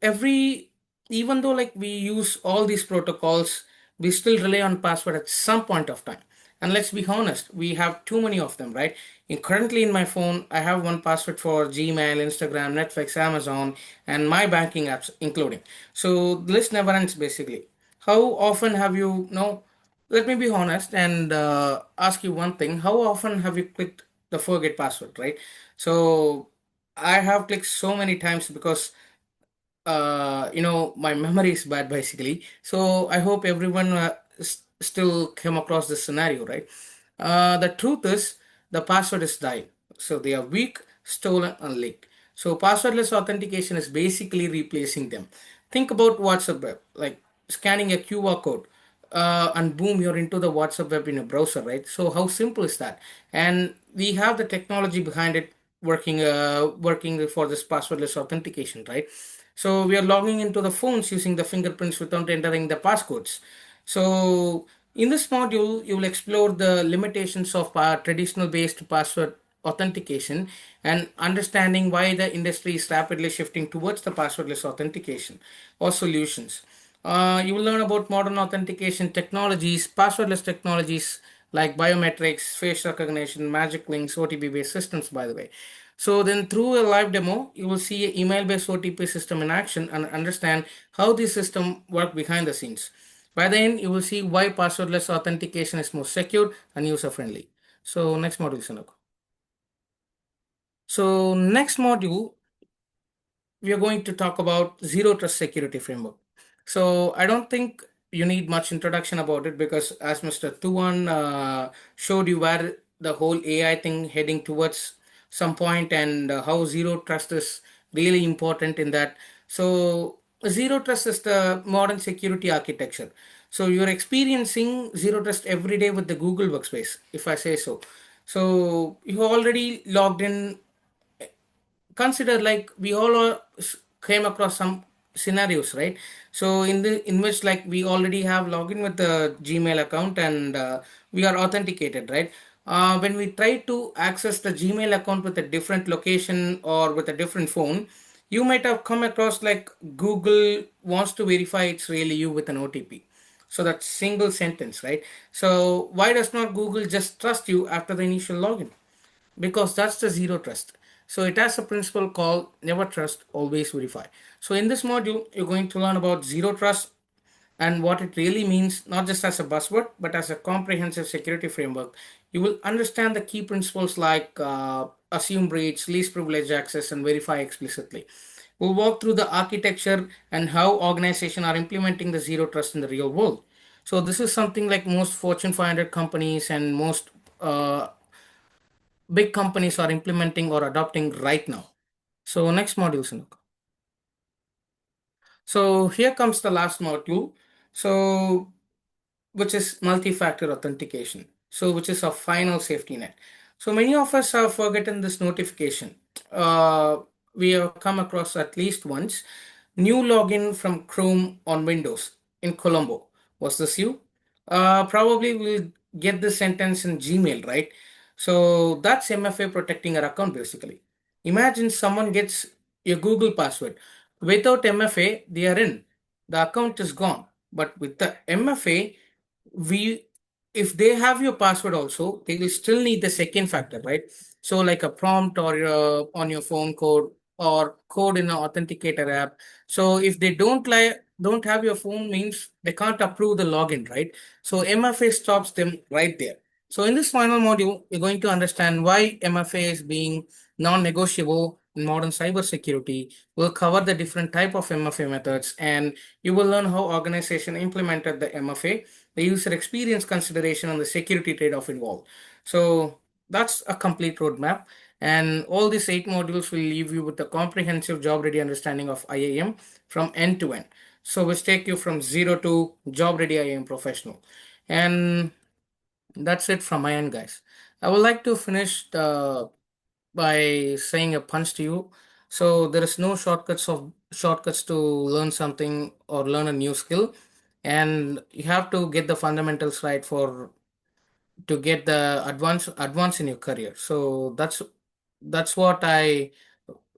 even though like we use all these protocols, we still rely on password at some point of time. And let's be honest, we have too many of them, right? Currently in my phone, I have one password for Gmail, Instagram, Netflix, Amazon, and my banking apps including. So the list never ends basically. How often have let me be honest and ask you one thing. How often have you clicked the forget password, right? So I have clicked so many times because my memory is bad basically. So I hope everyone still came across this scenario, right? The truth is the password is died. So they are weak, stolen, and leaked. So passwordless authentication is basically replacing them. Think about WhatsApp web, like scanning a QR code, and boom, you're into the WhatsApp web in a browser, right? So how simple is that? And we have the technology behind it working for this passwordless authentication, right? So we are logging into the phones using the fingerprints without entering the passcodes. So in this module, you will explore the limitations of traditional based password authentication and understanding why the industry is rapidly shifting towards the passwordless authentication or solutions. You will learn about modern authentication technologies, passwordless technologies like biometrics, face recognition, magic links, OTP based systems, by the way. So then through a live demo, you will see an email-based OTP system in action and understand how this system works behind the scenes. By then, you will see why passwordless authentication is more secure and user-friendly. So next module, Sanok. So next module, we are going to talk about zero trust security framework. So I don't think you need much introduction about it, because as Mr. Tuan showed you where the whole AI thing heading towards some point, and how zero trust is really important in that. So zero trust is the modern security architecture. So you're experiencing zero trust every day with the Google workspace, if I say so. So you already logged in. Consider like we all came across some scenarios, right? So in which like we already have login with the Gmail account, and we are authenticated, right? When we try to access the Gmail account with a different location or with a different phone, you might have come across like Google wants to verify it's really you with an OTP. So that single sentence, right? So why does not Google just trust you after the initial login? Because that's the zero trust. So it has a principle called never trust, always verify. So in this module, you're going to learn about zero trust and what it really means, not just as a buzzword, but as a comprehensive security framework. You will understand the key principles like assume breach, least privilege access, and verify explicitly. We'll walk through the architecture and how organizations are implementing the zero trust in the real world. So this is something like most Fortune 500 companies and most big companies are implementing or adopting right now. So next module, Sinuk. So here comes the last module. So which is multi-factor authentication. So which is a final safety net. So many of us have forgotten this notification. We have come across at least once. New login from Chrome on Windows in Colombo. Was this you? Probably we'll get this sentence in Gmail, right? So that's MFA protecting our account basically. Imagine someone gets your Google password. Without MFA, they are in. The account is gone. But with the MFA, we if they have your password also, they will still need the second factor, right? So like a prompt or on your phone code or code in an authenticator app. So if they don't have your phone, means they can't approve the login, right? So MFA stops them right there. So in this final module, we're going to understand why MFA is being non-negotiable in modern cybersecurity. We'll cover the different type of MFA methods, and you will learn how organization implemented the MFA, the user experience consideration, and the security trade-off involved. So that's a complete roadmap. And all these 8 modules will leave you with a comprehensive job-ready understanding of IAM from end to end. So which take you from zero to job-ready IAM professional. And that's it from my end, guys. I would like to finish by saying a punch to you. So there is no shortcuts to learn something or learn a new skill, and you have to get the fundamentals right for to get the advance in your career. So that's what I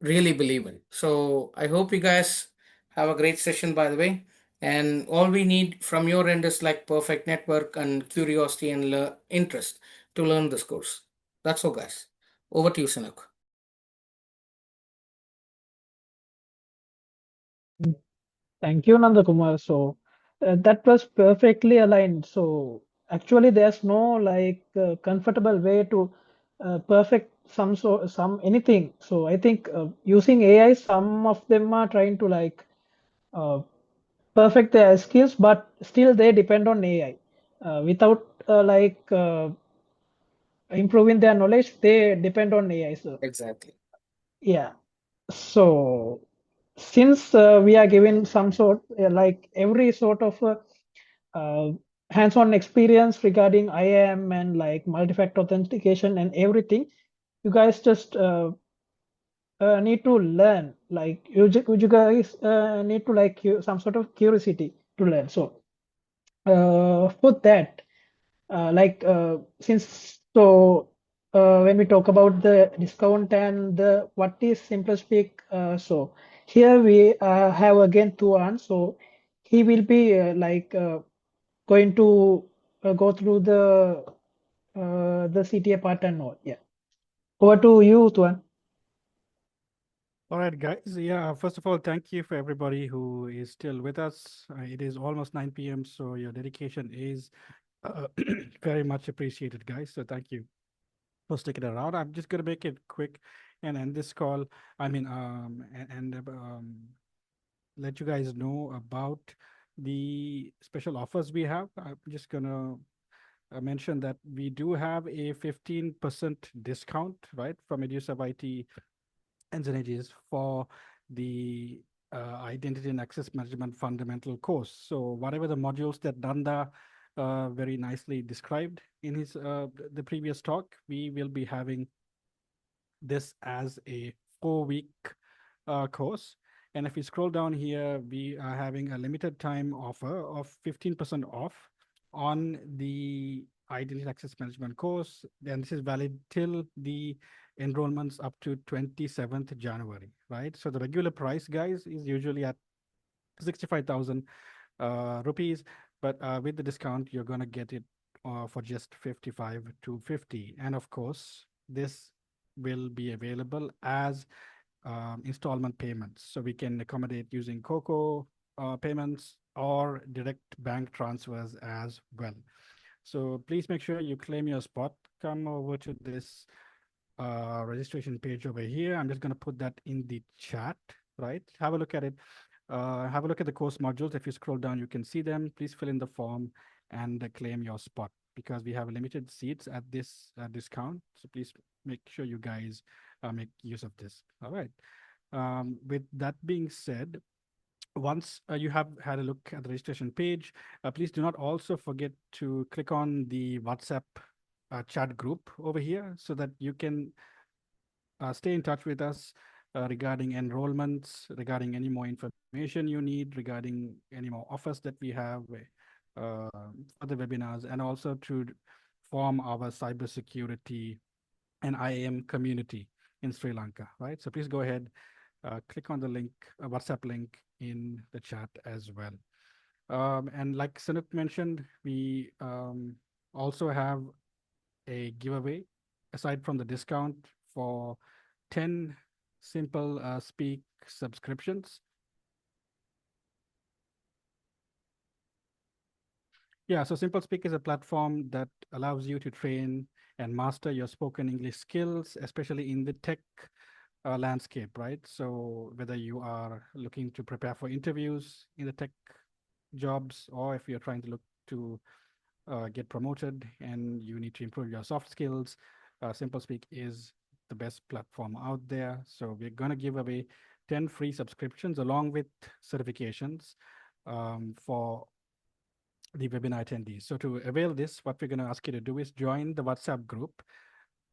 really believe in. So I hope you guys have a great session, by the way. And all we need from your end is like perfect network and curiosity and interest to learn this course. That's all, guys. Over to you, Sanuk. Thank you, Nandakumar. So that was perfectly aligned. So actually, there's no like comfortable way to perfect some anything. So I think using AI, some of them are trying to like uh, perfect their skills, but still they depend on AI. Without improving their knowledge, they depend on AI. So Exactly. yeah. So since we are given some sort like every sort of uh, hands-on experience regarding IAM and like multi-factor authentication and everything, you guys just need to learn. Like you guys need to like some sort of curiosity to learn. So for that, since so when we talk about the discount and the what is SimpleSpeak, so here we have again Tuan. So he will be going to go through the CTA part and all. Yeah, over to you, Tuan. All right, guys. Yeah, first of all, thank you for everybody who is still with us. It is almost 9 p.m., so your dedication is very much appreciated, guys. So thank you for sticking around. I'm just going to make it quick. and end this call. I mean, let you guys know about the special offers we have. I'm just gonna mention that we do have a 15% discount, right, from EduSub IT and ZenAegis for the Identity and Access Management Fundamental course. So whatever the modules that Nanda very nicely described in his the previous talk, we will be having this as a 4-week course. And if we scroll down here, we are having a limited time offer of 15% off on the Identity Access Management course. And this is valid till the enrollments up to 27th January, right? So the regular price, guys, is usually at 65,000 rupees, but with the discount, you're going to get it for just 55 to 50. And of course, this will be available as installment payments. So we can accommodate using COCO payments or direct bank transfers as well. So please make sure you claim your spot. Come over to this registration page over here. I'm just going to put that in the chat, right? Have a look at it. Have a look at the course modules. If you scroll down, you can see them. Please fill in the form and claim your spot, because we have limited seats at this discount. So please make sure you guys make use of this. All right. With that being said, once you have had a look at the registration page, please do not also forget to click on the WhatsApp chat group over here so that you can stay in touch with us regarding enrollments, regarding any more information you need, regarding any more offers that we have for the webinars, and also to form our cybersecurity and IAM community in Sri Lanka, right? So please go ahead, click on the link, WhatsApp link in the chat as well. And like Sanuk mentioned, we also have a giveaway aside from the discount for 10 simple speak subscriptions. Yeah, so Simple Speak is a platform that allows you to train and master your spoken English skills, especially in the tech landscape, right? So whether you are looking to prepare for interviews in the tech jobs, or if you're trying to look to get promoted and you need to improve your soft skills, SimpleSpeak is the best platform out there. So we're going to give away 10 free subscriptions along with certifications for the webinar attendees. So to avail this, what we're going to ask you to do is join the WhatsApp group,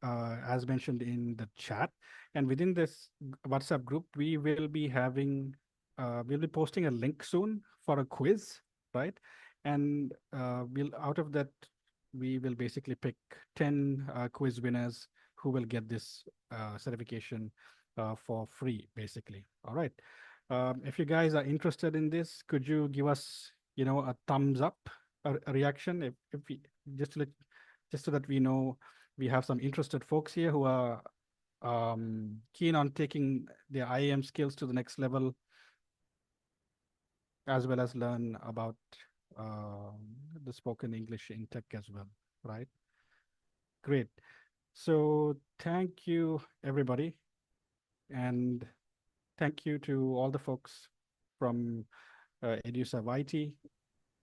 as mentioned in the chat. And within this WhatsApp group, we will be having, we'll be posting a link soon for a quiz, right? And out of that, we will basically pick 10 quiz winners who will get this certification for free, basically. All right. If you guys are interested in this, could you give us, a thumbs up, a reaction, if we just so that we know we have some interested folks here who are keen on taking their IAM skills to the next level, as well as learn about the spoken English in tech as well, right? Great. So thank you, everybody. And thank you to all the folks from EduSub IT,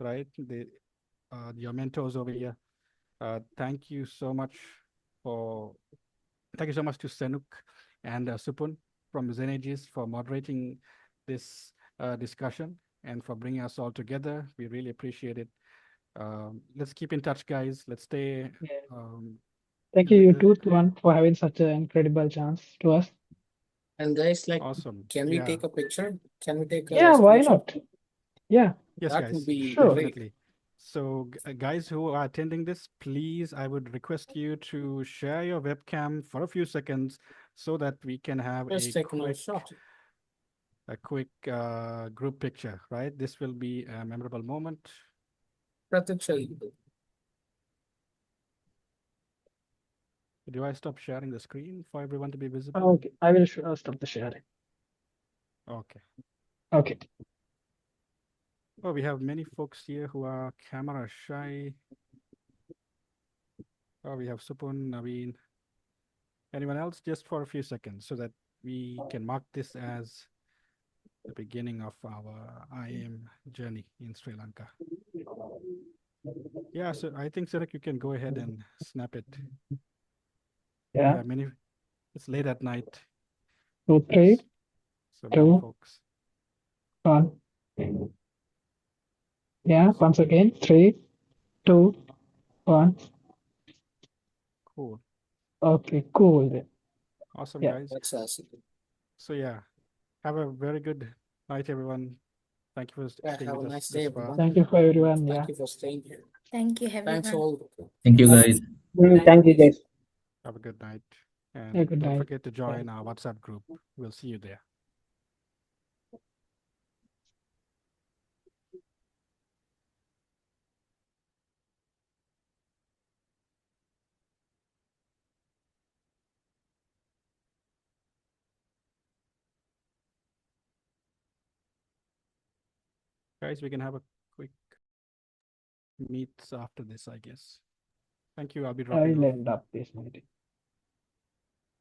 right? Your mentors over here. Thank you so much to Senuk and Supun from ZenAegis for moderating this discussion and for bringing us all together. We really appreciate it. Let's keep in touch, guys. Let's stay. Thank you, you too, Tuan, for having such an incredible chance to us. And guys, like, awesome. Can we take a picture? Can we take a Yeah, why screenshot? not? Yeah. Yes, That guys. would be Sure. great. Definitely. So guys who are attending this, please, I would request you to share your webcam for a few seconds so that we can have Let's take another shot. a quick group picture, right? This will be a memorable moment. Pratiksha. Do I stop sharing the screen for everyone to be visible? Okay, I will stop the sharing. Okay. Okay. Oh, we have many folks here who are camera shy. Oh, we have Supun, Naveen. Anyone else? Just for a few seconds so that we can mark this as the beginning of our IAM journey in Sri Lanka. Yeah, so I think, Sirak, you can go ahead and snap it. Yeah. It's late at night. 2, 3, So many 2, folks. 1. Yeah, once again, 3, 2, 1. Cool. Okay, cool. Awesome, Yeah. guys. That's awesome. So yeah, have a very good night, everyone. Thank you for Yeah, staying have a with us nice this day, far. everyone. Thank you for everyone. Yeah. Thank you for staying here. Thank you, Thanks everyone. all. Thank you, guys. Thank you, guys. Have a good night. And Yeah, good don't night. forget to join our WhatsApp group. We'll see you there. Guys, we can have a quick meet after this, I guess. Thank you. I'll be dropping I'll off. end up this meeting.